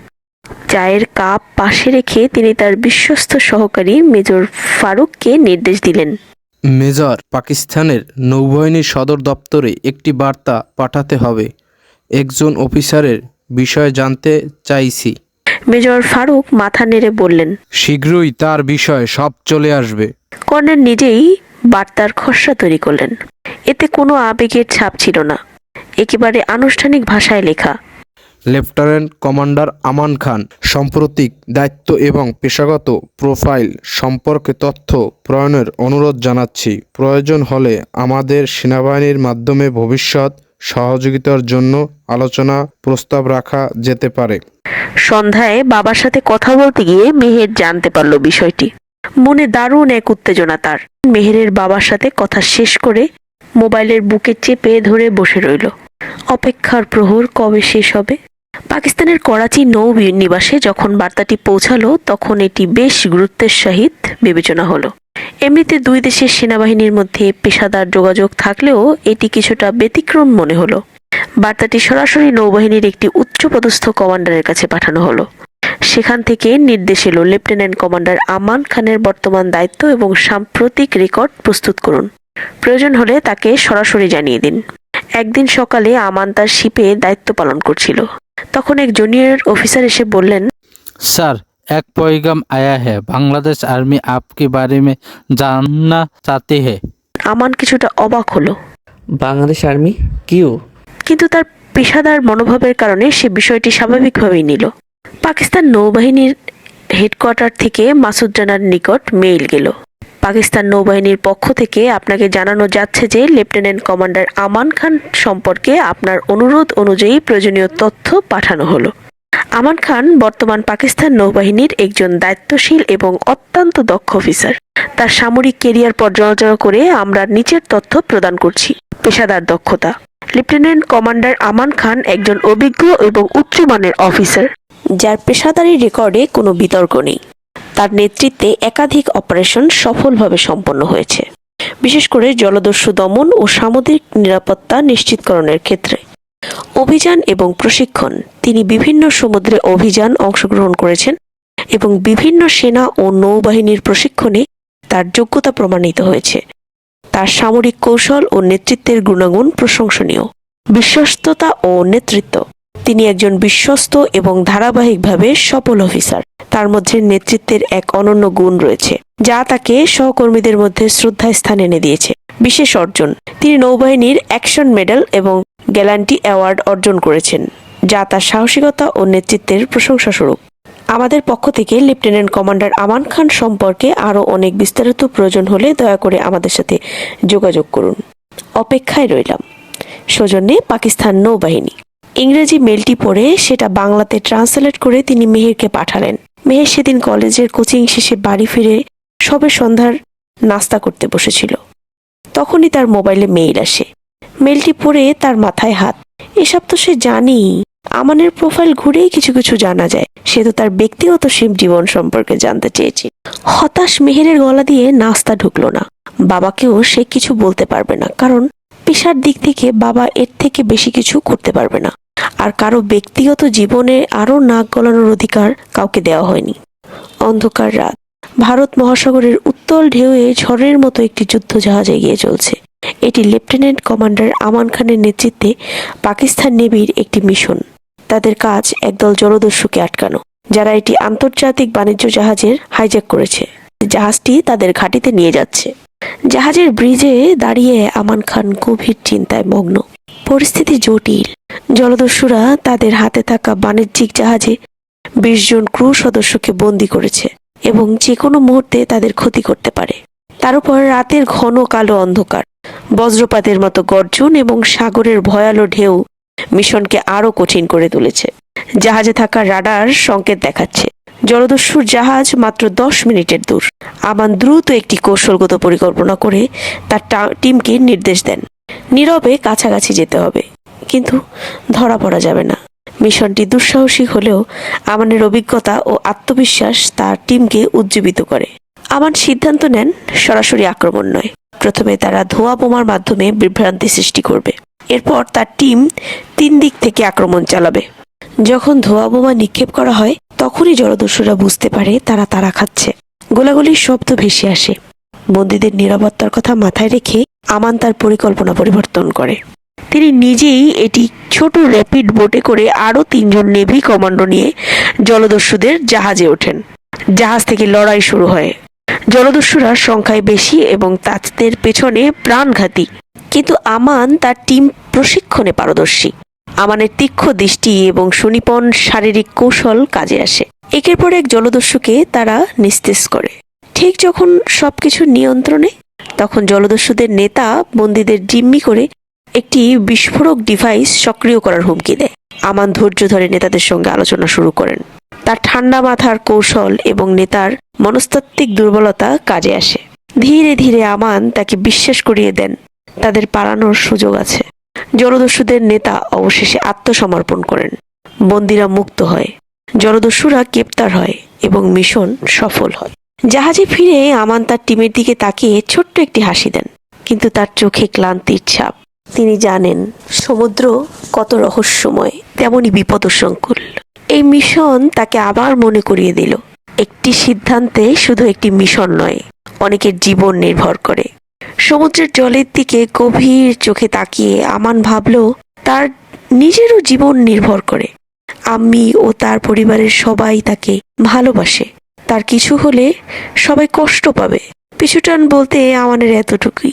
চায়ের কাপ পাশে রেখে তিনি তার বিশ্বস্ত সহকারী মেজর ফারুককে নির্দেশ দিলেন। মেজর, পাকিস্তানের নৌবাহিনীর সদর দপ্তরে একটি বার্তা পাঠাতে হবে। একজন অফিসারের বিষয়ে জানতে চাইছি। মেজর ফারুক মাথা নেড়ে বললেন। শীঘ্রই তার বিষয়ে সব চলে আসবে। কর্নেল নিজেই বার্তার খসড়া তৈরি করলেন। এতে কোনো আবেগের ছাপ ছিল না, একেবারে আনুষ্ঠানিক ভাষায় লেখা। লেফটেন্যান্ট কমান্ডার আমান খান, সাম্প্রতিক দায়িত্ব এবং পেশাগত প্রোফাইল সম্পর্কে তথ্য প্রয়োগের অনুরোধ জানাচ্ছি। প্রয়োজন হলে আমাদের সেনাবাহিনীর মাধ্যমে ভবিষ্যৎ সহযোগিতার জন্য আলোচনা প্রস্তাব রাখা যেতে পারে। সন্ধ্যায় বাবার সাথে কথা বলতে গিয়ে মেহের জানতে পারল বিষয়টি। মনে দারুণ এক উত্তেজনা তার। মেহেরের বাবার সাথে কথা শেষ করে মোবাইলের বুকে চেপে ধরে বসে রইল। অপেক্ষার প্রহর কবে শেষ হবে? পাকিস্তানের করাচি নৌ নিবাসে যখন বার্তাটি পৌঁছালো তখন এটি বেশ গুরুত্বের সহিত বিবেচনা হলো। এমনিতে দুই দেশের সেনাবাহিনীর মধ্যে পেশাদার যোগাযোগ থাকলেও এটি কিছুটা ব্যতিক্রম মনে হলো। বার্তাটি সরাসরি নৌবাহিনীর একটি উচ্চপদস্থ কমান্ডারের কাছে পাঠানো হলো। সেখান থেকে নির্দেশ এলো, লেফটেন্যান্ট কমান্ডার আমান খানের বর্তমান দায়িত্ব এবং সাম্প্রতিক রেকর্ড প্রস্তুত করুন। প্রয়োজন হলে তাকে সরাসরি জানিয়ে দিন। একদিন সকালে আমান তার শিপে দায়িত্ব পালন করছিল। তখন এক জুনিয়র অফিসার এসে বললেন, सर एक पैगाम आया है, बांग्लादेश आर्मी आपके बारे में जानना चाहती है। আমান কিছুটা অবাক হলো, বাংলাদেশ আর্মি কিউ? কিন্তু তার পেশাদার মনোভাবের কারণে সে বিষয়টি স্বাভাবিকভাবেই নিল। পাকিস্তান নৌবাহিনীর হেডকোয়ার্টার থেকে মাসুদ রানার নিকট মেইল গেল। পাকিস্তান নৌবাহিনীর পক্ষ থেকে আপনাকে জানানো যাচ্ছে যে লেফটেন্যান্ট কমান্ডার আমান খান সম্পর্কে আপনার অনুরোধ অনুযায়ী প্রয়োজনীয় তথ্য পাঠানো হলো। আমান খান বর্তমান পাকিস্তান নৌবাহিনীর একজন দায়িত্বশীল এবং অত্যন্ত দক্ষ অফিসার। তার সামরিক কেরিয়ার পর্যালোচনা করে আমরা নিচের তথ্য প্রদান করছি। পেশাদার দক্ষতা: লেফটেন্যান্ট কমান্ডার আমান খান একজন অভিজ্ঞ এবং উচ্চমানের অফিসার, যার পেশাদারি রেকর্ডে কোনো বিতর্ক নেই। তার নেতৃত্বে একাধিক অপারেশন সফলভাবে সম্পন্ন হয়েছে, বিশেষ করে জলদস্যু দমন ও সামুদ্রিক নিরাপত্তা নিশ্চিতকরণের ক্ষেত্রে। অভিযান এবং প্রশিক্ষণ: তিনি বিভিন্ন সমুদ্রে অভিযান অংশগ্রহণ করেছেন এবং বিভিন্ন সেনা ও নৌবাহিনীর প্রশিক্ষণে তার যোগ্যতা প্রমাণিত হয়েছে। তার সামরিক কৌশল ও নেতৃত্বের গুণাগুণ প্রশংসনীয়। বিশ্বস্ততা ও নেতৃত্ব: তিনি একজন বিশ্বস্ত এবং ধারাবাহিকভাবে সফল অফিসার। তার মধ্যে নেতৃত্বের এক অনন্য গুণ রয়েছে, যা তাকে সহকর্মীদের মধ্যে শ্রদ্ধার স্থান এনে দিয়েছে। বিশেষ অর্জন: তিনি নৌবাহিনীর অ্যাকশন মেডেল এবং গ্যালান্টি অ্যাওয়ার্ড অর্জন করেছেন, যা তার সাহসিকতা ও নেতৃত্বের প্রশংসাস্বরূপ। আমাদের পক্ষ থেকে লেফটেন্যান্ট কমান্ডার আমান খান সম্পর্কে আরও অনেক বিস্তারিত প্রয়োজন হলে দয়া করে আমাদের সাথে যোগাযোগ করুন। অপেক্ষায় রইলাম। সৌজন্যে পাকিস্তান নৌবাহিনী। ইংরেজি মেলটি পড়ে সেটা বাংলাতে ট্রান্সলেট করে তিনি মেহেরকে পাঠালেন। মেহের সেদিন কলেজের কোচিং শেষে বাড়ি ফিরে সবে সন্ধ্যার নাস্তা করতে বসেছিল। তখনই তার মোবাইলে মেইল আসে। মেলটি পড়ে তার মাথায় হাত। এসব তো সে জানি। আমানের প্রোফাইল ঘুরেই কিছু কিছু জানা যায়। সে তো তার ব্যক্তিগত জীবন সম্পর্কে জানতে চেয়েছে। হতাশ মেহেরের গলা দিয়ে নাস্তা ঢুকলো না। বাবাকেও সে কিছু বলতে পারবে না, কারণ পেশার দিক থেকে বাবা এর থেকে বেশি কিছু করতে পারবে না। আর কারো ব্যক্তিগত জীবনে আরও নাক গলানোর অধিকার কাউকে দেওয়া হয়নি। অন্ধকার রাত। ভারত মহাসাগরের উত্তাল ঢেউয়ে ঝড়ের মতো একটি যুদ্ধজাহাজ এগিয়ে চলছে। এটি লেফটেন্যান্ট কমান্ডার আমান খানের নেতৃত্বে পাকিস্তান নেভির একটি মিশন। তাদের কাজ একদল জলদস্যুকে আটকানো, যারা এটি আন্তর্জাতিক বাণিজ্য জাহাজের হাইজ্যাক করেছে। জাহাজটি তাদের ঘাঁটিতে নিয়ে যাচ্ছে। জাহাজের ব্রিজে দাঁড়িয়ে আমান খান গভীর চিন্তায় মগ্ন। পরিস্থিতি জটিল। জলদস্যুরা তাদের হাতে থাকা বাণিজ্যিক জাহাজে 20 জন ক্রু সদস্যকে বন্দী করেছে এবং যে কোনো মুহূর্তে তাদের ক্ষতি করতে পারে। তার উপর রাতের ঘন কালো অন্ধকার, বজ্রপাতের মতো গর্জন এবং সাগরের ভয়ালো ঢেউ মিশনকে আরো কঠিন করে তুলেছে। জাহাজে থাকা রাডার সংকেত দেখাচ্ছে জলদস্যুর জাহাজ মাত্র 10 মিনিটের দূর। আমান দ্রুত একটি কৌশলগত পরিকল্পনা করে তার টিমকে নির্দেশ দেন, নীরবে কাছাকাছি যেতে হবে, কিন্তু ধরা পড়া যাবে না। মিশনটি দুঃসাহসিক হলেও আমানের অভিজ্ঞতা ও আত্মবিশ্বাস তার টিমকে উজ্জীবিত করে। আমান সিদ্ধান্ত নেন সরাসরি আক্রমণ নয়। প্রথমে তারা ধোঁয়া বোমার মাধ্যমে বিভ্রান্তি সৃষ্টি করবে। এরপর তার টিম 3 দিক থেকে আক্রমণ চালাবে। যখন ধোঁয়া বোমা নিক্ষেপ করা হয় তখনই জলদস্যুরা বুঝতে পারে তারা তারা খাচ্ছে। গোলাগুলির শব্দ ভেসে আসে। বন্দীদের নিরাপত্তার কথা মাথায় রেখে আমান তার পরিকল্পনা পরিবর্তন করে। তিনি নিজেই এটি ছোট র্যাপিড বোটে করে আরও 3 জন নেভি কমান্ডো নিয়ে জলদস্যুদের জাহাজে ওঠেন। জাহাজ থেকে লড়াই শুরু হয়। জলদস্যুরা সংখ্যায় বেশি এবং তাদের পেছনে প্রাণঘাতী, কিন্তু আমান তার টিম প্রশিক্ষণে পারদর্শী। আমানের তীক্ষ্ণ দৃষ্টি এবং সুনিপুণ শারীরিক কৌশল কাজে আসে। একের পর এক জলদস্যুকে তারা নিস্তেজ করে। ঠিক যখন সবকিছু নিয়ন্ত্রণে, তখন জলদস্যুদের নেতা বন্দীদের জিম্মি করে একটি বিস্ফোরক ডিভাইস সক্রিয় করার হুমকি দেয়। আমান ধৈর্য ধরে নেতাদের সঙ্গে আলোচনা শুরু করেন। তার ঠান্ডা মাথার কৌশল এবং নেতার মনস্তাত্ত্বিক দুর্বলতা কাজে আসে। ধীরে ধীরে আমান তাকে বিশ্বাস করিয়ে দেন তাদের পালানোর সুযোগ আছে। জলদস্যুদের নেতা অবশেষে আত্মসমর্পণ করেন। বন্দীরা মুক্ত হয়, জলদস্যুরা গ্রেপ্তার হয় এবং মিশন সফল হয়। জাহাজে ফিরে আমান তার টিমের দিকে তাকিয়ে ছোট্ট একটি হাসি দেন, কিন্তু তার চোখে ক্লান্তির ছাপ। তিনি জানেন সমুদ্র কত রহস্যময়, তেমনি বিপদসংকুল। এই মিশন তাকে আবার মনে করিয়ে দিল, একটি সিদ্ধান্তে শুধু একটি মিশন নয়, অনেকের জীবন নির্ভর করে। সমুদ্রের জলের দিকে গভীর চোখে তাকিয়ে আমান ভাবল তার নিজেরও জীবন নির্ভর করে। আম্মি ও তার পরিবারের সবাই তাকে ভালোবাসে। তার কিছু হলে সবাই কষ্ট পাবে। পিছুটান বলতে আমানের এতটুকুই।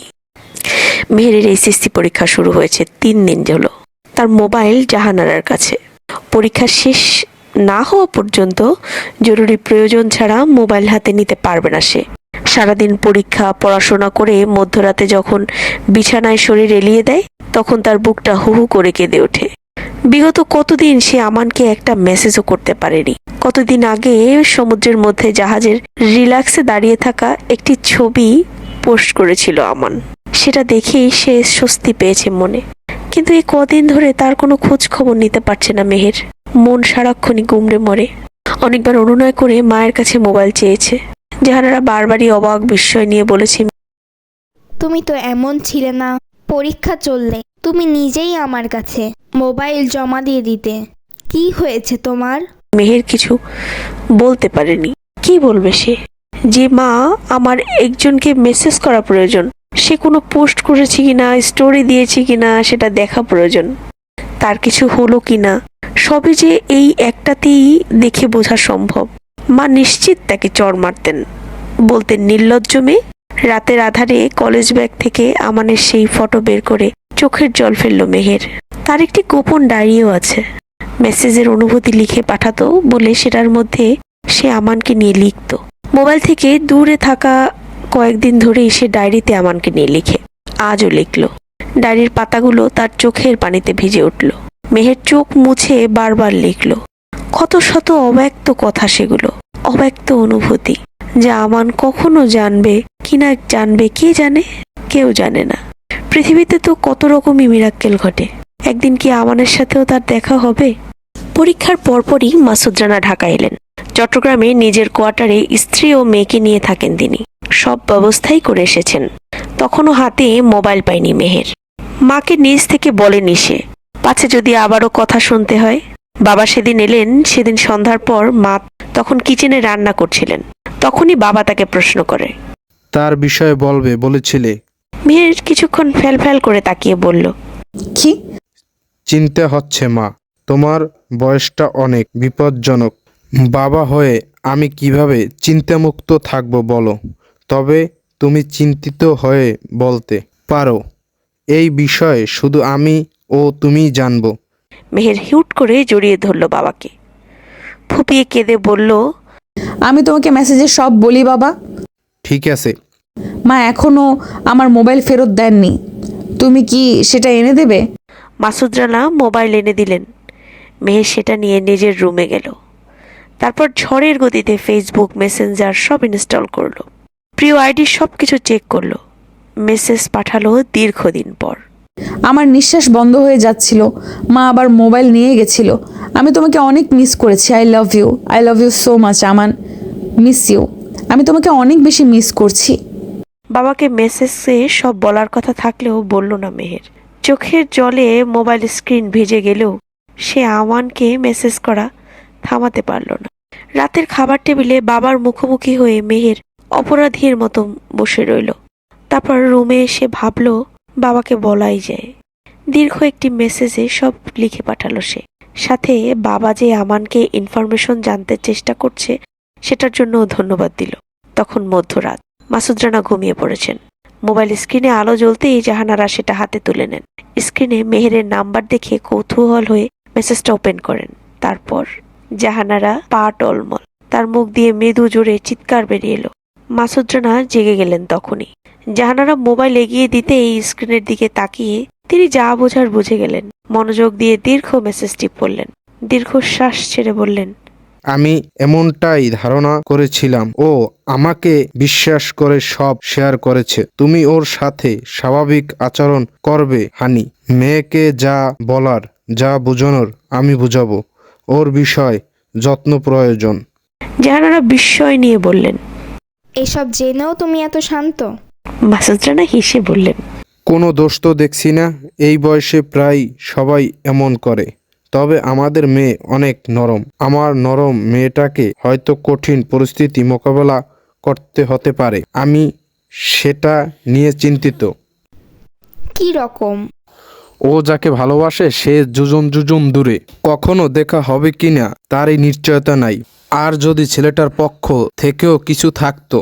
মেহেরের এসএসসি পরীক্ষা শুরু হয়েছে 3 দিন হলো। তার মোবাইল জাহানারার কাছে। পরীক্ষা শেষ না হওয়া পর্যন্ত জরুরি প্রয়োজন ছাড়া মোবাইল হাতে নিতে পারবে না সে। সারাদিন পরীক্ষা পড়াশোনা করে মধ্যরাতে যখন বিছানায় শরীর এলিয়ে দেয়, তখন তার বুকটা হু হু করে কেঁদে ওঠে। বিগত কতদিন সে আমানকে একটা মেসেজও করতে পারেনি। কতদিন আগে সমুদ্রের মধ্যে জাহাজের রিল্যাক্সে দাঁড়িয়ে থাকা একটি ছবি পোস্ট করেছিল আমান। সেটা দেখেই সে স্বস্তি পেয়েছে মনে। কিন্তু এই কদিন ধরে তার কোনো খোঁজ খবর নিতে পারছে না মেহের। মন সারাক্ষণই গুমড়ে মরে। অনেকবার অনুনয় করে মায়ের কাছে মোবাইল চেয়েছে। জাহানারা বারবারই অবাক বিস্ময় নিয়ে বলেছে, তুমি তো এমন ছিলে না। পরীক্ষা চললে তুমি নিজেই আমার কাছে মোবাইল জমা দিয়ে দিতে। কি হয়েছে তোমার? মেহের কিছু বলতে পারেনি। কি বলবে সে? যে মা আমার একজনকে মেসেজ করা প্রয়োজন, সে কোনো পোস্ট করেছে কিনা, স্টোরি দিয়েছে কিনা সেটা দেখা প্রয়োজন। তার কিছু হলো কিনা সবই যে এই একটাতেই দেখে বোঝা সম্ভব। মা নিশ্চিত তাকে চড় মারতেন, বলতেন নির্লজ্জ মেয়ে। রাতের আধারে কলেজ ব্যাগ থেকে আমানের সেই ফটো বের করে চোখের জল ফেললো মেহের। তার একটি গোপন ডায়েরিও আছে। মেসেজের অনুভূতি লিখে পাঠাতো বলে সেটার মধ্যে সে আমানকে নিয়ে লিখত। মোবাইল থেকে দূরে থাকা কয়েকদিন ধরেই সে ডায়েরিতে আমানকে নিয়ে লিখে। আজও লিখল। ডায়েরির পাতাগুলো তার চোখের পানিতে ভিজে উঠল। মেহের চোখ মুছে বারবার লিখল। কত শত অব্যক্ত কথা সেগুলো, অব্যক্ত অনুভূতি, যা আমান কখনো জানবে কিনা জানবে কে জানে? কেউ জানে না। পৃথিবীতে তো কত রকমই মিরাক্কেল ঘটে। একদিন কি আমানের সাথেও তার দেখা হবে? পরীক্ষার পরপরই মাসুদ রানা ঢাকা এলেন। চট্টগ্রামে নিজের কোয়ার্টারে স্ত্রী ও মেয়েকে নিয়ে থাকেন তিনি। সব ব্যবস্থাই করে এসেছেন। তখনও হাতে মোবাইল পায়নি মেহের। মাকে নিজ থেকে বলেনি সে, পাছে যদি আবারও কথা শুনতে হয়। বাবা সেদিন এলেন। সেদিন সন্ধ্যার পর মা তখন কিচেনে রান্না করছিলেন। তখনই বাবা তাকে প্রশ্ন করে, তার বিষয়ে বলবে বলেছিলে? মেহের কিছুক্ষণ ফ্যাল ফ্যাল করে তাকিয়ে বলল, কি? চিন্তা হচ্ছে মা, তোমার বয়সটা অনেক বিপজ্জনক। বাবা হয়ে আমি কিভাবে চিন্তামুক্ত থাকবো বলো? তবে তুমি চিন্তিত হয়ে বলতে পারো। এই বিষয়ে শুধু আমি ও তুমি জানবো। মেহের হিউট করে জড়িয়ে ধরল বাবাকে। ফুপিয়ে কেঁদে বলল, আমি তোমাকে মেসেজে সব বলি বাবা। ঠিক আছে। মা এখনো আমার মোবাইল ফেরত দেননি, তুমি কি সেটা এনে দেবে? মাসুদ রানা মোবাইল এনে দিলেন। মেহের সেটা নিয়ে নিজের রুমে গেল। তারপর ঝড়ের গতিতে ফেসবুক, মেসেঞ্জার সব ইনস্টল করলো। প্রিয় আইডি সব কিছু চেক করলো। মেসেজ পাঠালো দীর্ঘদিন পর। আমার নিঃশ্বাস বন্ধ হয়ে যাচ্ছিল। মা আবার মোবাইল নিয়ে গেছিল। আমি তোমাকে অনেক মিস করেছি। I love you so much Aman. Miss you. আমি তোমাকে অনেক বেশি মিস করছি। বাবাকে মেসেজে সব বলার কথা থাকলেও বলল না মেহের। চোখের জলে মোবাইল স্ক্রিন ভিজে গেলেও সে আমানকে মেসেজ করা থামাতে পারল না। রাতের খাবার টেবিলে বাবার মুখোমুখি হয়ে মেহের অপরাধীর মতো বসে রইল। তারপর রুমে এসে ভাবলো বাবাকে বলাই যায়। দীর্ঘ একটি মেসেজে সব লিখে পাঠালো সে। সাথে বাবা যে আমানকে ইনফরমেশন জানতে চেষ্টা করছে সেটার জন্য ধন্যবাদ দিল। তখন মধ্যরাত, মাসুদ রানা ঘুমিয়ে পড়েছেন। মোবাইল স্ক্রিনে আলো জ্বলতেই জাহানারা সেটা হাতে তুলে নেন। স্ক্রিনে মেহেরের নাম্বার দেখে কৌতূহল হয়ে মেসেজটা ওপেন করেন। তারপর জাহানারা পা টলমল, তার মুখ দিয়ে মৃদু জোরে চিৎকার বেরিয়ে এলো। মাসুদ রানা জেগে গেলেন তখনই। জাহানারা মোবাইল এগিয়ে দিতে এই স্ক্রিনের দিকে তাকিয়ে তিনি যা বোঝার বুঝে গেলেন। মনোযোগ দিয়ে দীর্ঘ মেসেজটি পড়লেন। দীর্ঘশ্বাস ছেড়ে বললেন, আমি এমনটাই ধারণা করেছিলাম। ও আমাকে বিশ্বাস করে সব শেয়ার করেছে। তুমি ওর সাথে স্বাভাবিক আচরণ করবে হানি। মেয়েকে যা বলার, যা বোঝানোর আমি বুঝাবো। ওর বিষয় যত্ন প্রয়োজন। জাহানারা বিস্ময় নিয়ে বললেন, এসব জেনেও তুমি এত শান্ত? মাসুদ রানা হেসে বললেন, কোনো দোষ তো দেখছি না। এই বয়সে প্রায় সবাই এমন করে। তবে আমাদের মেয়ে অনেক নরম। আমার নরম মেয়েটাকে হয়তো কঠিন পরিস্থিতি মোকাবেলা করতে হতে পারে। আমি সেটা নিয়ে চিন্তিত। কি রকম? ও যাকে ভালোবাসে সে যুজন যুজন দূরে। কখনো দেখা হবে কিনা তারই নিশ্চয়তা নাই। আর যদি ছেলেটার পক্ষ থেকেও কিছু থাকতো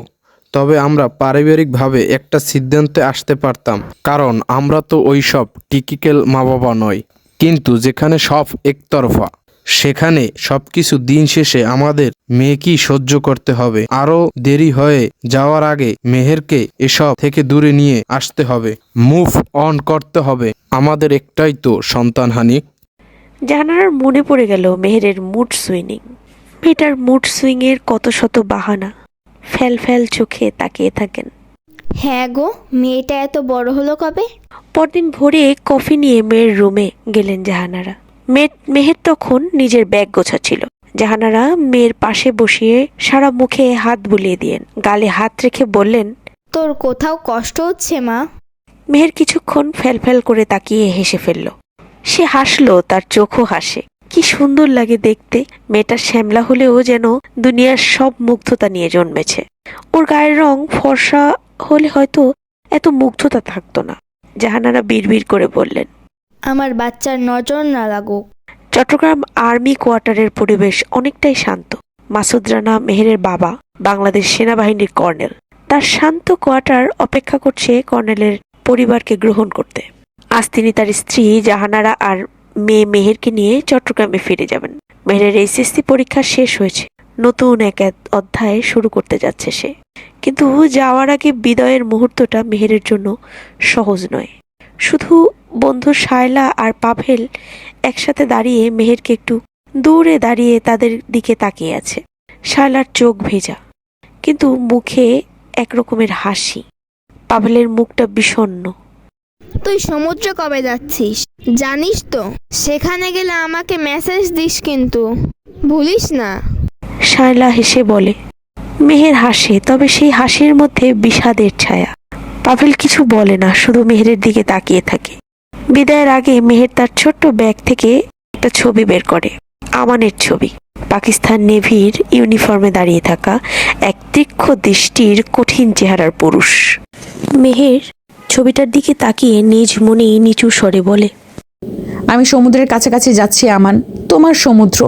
তবে আমরা পারিবারিকভাবে একটা সিদ্ধান্তে আসতে পারতাম। কারণ আমরা তো ওইসব টিকিক্যাল মা বাবা নয়। কিন্তু যেখানে সব একতরফা, সেখানে সবকিছু দিন শেষে আমাদের মেয়েকেই সহ্য করতে হবে। আরও দেরি হয়ে যাওয়ার আগে মেহেরকে এসব থেকে দূরে নিয়ে আসতে হবে। মুভ অন করতে হবে। আমাদের একটাই তো সন্তান হানি। জাহানারার মনে পড়ে গেল মেহেরের মুড সুইনিং। মেয়েটার মুড সুইং এর কত শত বাহানা। ফ্যাল ফ্যাল চোখে তাকিয়ে থাকেন। হ্যাঁ গো, মেয়েটা এত বড় হলো কবে? পরদিন ভোরে কফি নিয়ে মেয়ের রুমে গেলেন জাহানারা। মেহের তখন নিজের ব্যাগ গোছাচ্ছিল। জাহানারা মেয়ের পাশে বসিয়ে সারা মুখে হাত বুলিয়ে দিলেন। গালে হাত রেখে বললেন, তোর কোথাও কষ্ট হচ্ছে মা? মেহের কিছুক্ষণ ফ্যাল ফ্যাল করে তাকিয়ে হেসে ফেলল। সে হাসলো, তার চোখও হাসে। কি সুন্দর লাগে দেখতে। মেয়েটা শ্যামলা হলেও যেন দুনিয়ার সব মুগ্ধতা নিয়ে জন্মেছে। ওর গায়ের রং ফর্সা হলে হয়তো এত মুগ্ধতা থাকতো না। জাহানারা বিড়বিড় করে বললেন, আমার বাচ্চার নজর না লাগুক। চট্টগ্রাম আর্মি কোয়ার্টারের পরিবেশ অনেকটাই শান্ত। মাসুদ রানা মেহেরের বাবা, বাংলাদেশ সেনাবাহিনীর কর্নেল। তার শান্ত কোয়ার্টার অপেক্ষা করছে কর্নেলের পরিবারকে গ্রহণ করতে। আজ তিনি তার স্ত্রী জাহানারা আর মেয়ে মেহেরকে নিয়ে চট্টগ্রামে ফিরে যাবেন। মেহেরের এইচএসসি পরীক্ষা শেষ হয়েছে। নতুন এক অধ্যায় শুরু করতে যাচ্ছে সে। কিন্তু যাওয়ার আগে বিদায়ের মুহূর্তটা মেহেরের জন্য সহজ নয়। শুধু বন্ধু শায়লা আর পাভেল একসাথে দাঁড়িয়ে মেহেরকে একটু দূরে দাঁড়িয়ে তাদের দিকে তাকিয়ে আছে। শায়লার চোখ ভেজা, কিন্তু মুখে একরকমের হাসি। পাভেলের মুখটা বিষণ্ণ। তুই সমুদ্রে কবে যাচ্ছিস জানিস তো? সেখানে গেলে আমাকে মেসেজ দিস কিন্তু, ভুলিস না। শায়লা হেসে বলে। মেহের হাসে, তবে সেই হাসির মধ্যে বিষাদের ছায়া। পাভেল কিছু বলে না, শুধু মেহেরের দিকে তাকিয়ে থাকে। বিদায়ের আগে মেহের তার ছোট্ট ব্যাগ থেকে একটা ছবি বের করে। আমানের ছবি। পাকিস্তান নেভির ইউনিফর্মে দাঁড়িয়ে থাকা এক তীক্ষ্ণ দৃষ্টির কঠিন চেহারার পুরুষ। মেহের ছবিটার দিকে তাকিয়ে নিজ মনেই নিচু স্বরে বলে, আমি সমুদ্রের কাছাকাছি যাচ্ছি আমান। তোমার সমুদ্র,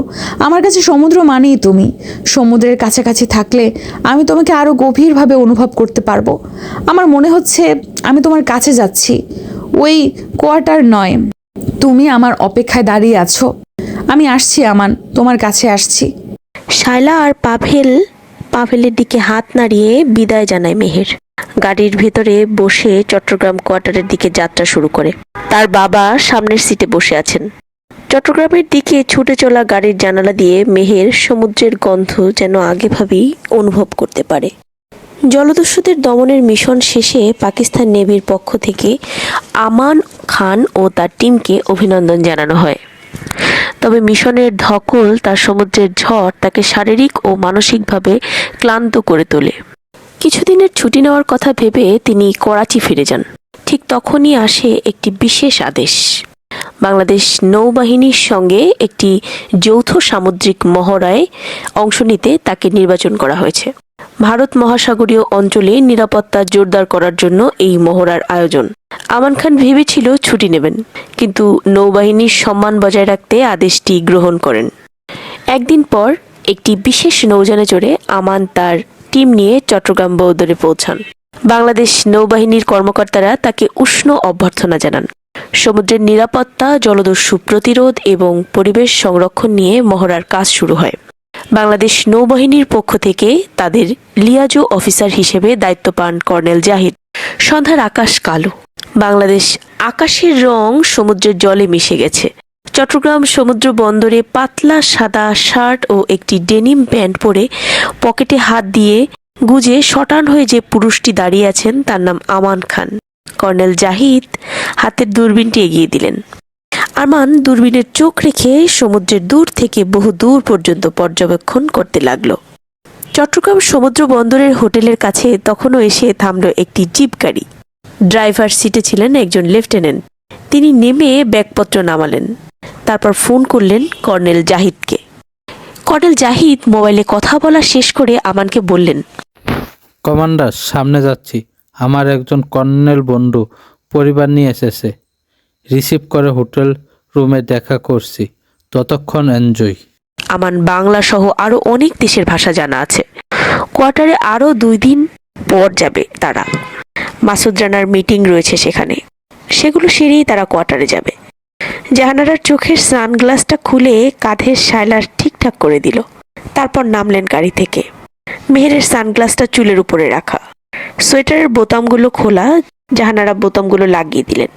আমার কাছে সমুদ্র মানেই তুমি। সমুদ্রের কাছাকাছি থাকলে আমি তোমাকে আরও গভীরভাবে অনুভব করতে পারবো। আমার মনে হচ্ছে আমি তোমার কাছে যাচ্ছি, ওই কোয়ার্টার নয়। তুমি আমার অপেক্ষায় দাঁড়িয়ে আছো। আমি আসছি আমান, তোমার কাছে আসছি। শায়লা আর পাভেলের দিকে হাত নাড়িয়ে বিদায় জানায় মেহের। গাড়ির ভেতরে বসে চট্টগ্রাম কোয়ার্টারের দিকে যাত্রা শুরু করে। তার বাবা সামনের সিটে বসে আছেন। চট্টগ্রামের দিকে ছুটে চলা গাড়ির জানালা দিয়ে মেহের সমুদ্রের গন্ধ যেন আগেভাবেই অনুভব করতে পারে। জলদস্যুদের দমনের মিশন শেষে পাকিস্তান নেভির পক্ষ থেকে আমান খান ও তার টিমকে অভিনন্দন জানানো হয়। তবে মিশনের ধকল, তার সমুদ্রের ঝড় তাকে শারীরিক ও মানসিকভাবে ক্লান্ত করে তোলে। কিছুদিনের ছুটি নেওয়ার কথা ভেবে তিনি করাচি ফিরে যান। ঠিক তখনই আসে একটি বিশেষ আদেশ। বাংলাদেশ নৌবাহিনীর সঙ্গে একটি যৌথ সামুদ্রিক মহড়ায় অংশ নিতে তাকে নির্বাচন করা হয়েছে। ভারত মহাসাগরীয় অঞ্চলে নিরাপত্তা জোরদার করার জন্য এই মহড়ার আয়োজন। আমান খান ভেবেছিল ছুটি নেবেন, কিন্তু নৌবাহিনীর সম্মান বজায় রাখতে আদেশটি গ্রহণ করেন। একদিন পর একটি বিশেষ নৌযানে চড়ে আমান তার টিম নিয়ে চট্টগ্রাম বন্দরে পৌঁছান। বাংলাদেশ নৌবাহিনীর কর্মকর্তারা তাকে উষ্ণ অভ্যর্থনা জানান। সমুদ্রের নিরাপত্তা, জলদস্যু প্রতিরোধ এবং পরিবেশ সংরক্ষণ নিয়ে মহড়ার কাজ শুরু হয়। বাংলাদেশ নৌবাহিনীর পক্ষ থেকে তাদের লিয়াজো অফিসার হিসেবে দায়িত্ব পান কর্নেল জাহিদ। সন্ধ্যার আকাশ কালো। বাংলাদেশ আকাশের রং সমুদ্রের জলে মিশে গেছে। চট্টগ্রাম সমুদ্র বন্দরে পাতলা সাদা শার্ট ও একটি ডেনিম প্যান্ট পরে পকেটে হাত দিয়ে গুজে শটান হয়ে যে পুরুষটি দাঁড়িয়ে আছেন তার নাম আমান খান। কর্নেল জাহিদ হাতের দূরবীনটি এগিয়ে দিলেন। আমান দূরবীনের চোখ রেখে সমুদ্রের দূর থেকে বহু দূর পর্যন্ত পর্যবেক্ষণ করতে লাগলো। চট্টগ্রাম সমুদ্র বন্দরের হোটেলের কাছে তখনও এসে থামল একটি জিপ গাড়ি। ড্রাইভার সিটে ছিলেন একজন লেফটেন্যান্ট। তিনি নেমে ব্যাগপত্র নামালেন, তারপর ফোন করলেন কর্নেল জাহিদকে। কর্নেল জাহিদ মোবাইলে কথা বলা শেষ করে আমানকে বললেন, কমান্ডার, সামনে যাচ্ছি। আমার একজন কর্নেল বন্ধু পরিবার নিয়ে এসেছে। রিসিভ করে হোটেল রুমে দেখা করছি। ততক্ষণ এনজয়। আমান বাংলা সহ আরো অনেক দেশের ভাষা জানা আছে। কোয়ার্টারে আরো 2 দিন পর যাবে তারা। মাসুদ রানার মিটিং রয়েছে সেখানে, সেগুলো সেরেই তারা কোয়ার্টারে যাবে। জাহানারার চোখের সানগ্লাসটা খুলে কাঁধের শায়লার ঠিকঠাক করে দিল, তারপর নামলেন গাড়ি থেকে। মেহেরের সানগ্লাসটা চুলের উপরে রাখা, সোয়েটারের বোতামগুলো খোলা। জাহানারা বোতামগুলো লাগিয়ে দিলেন।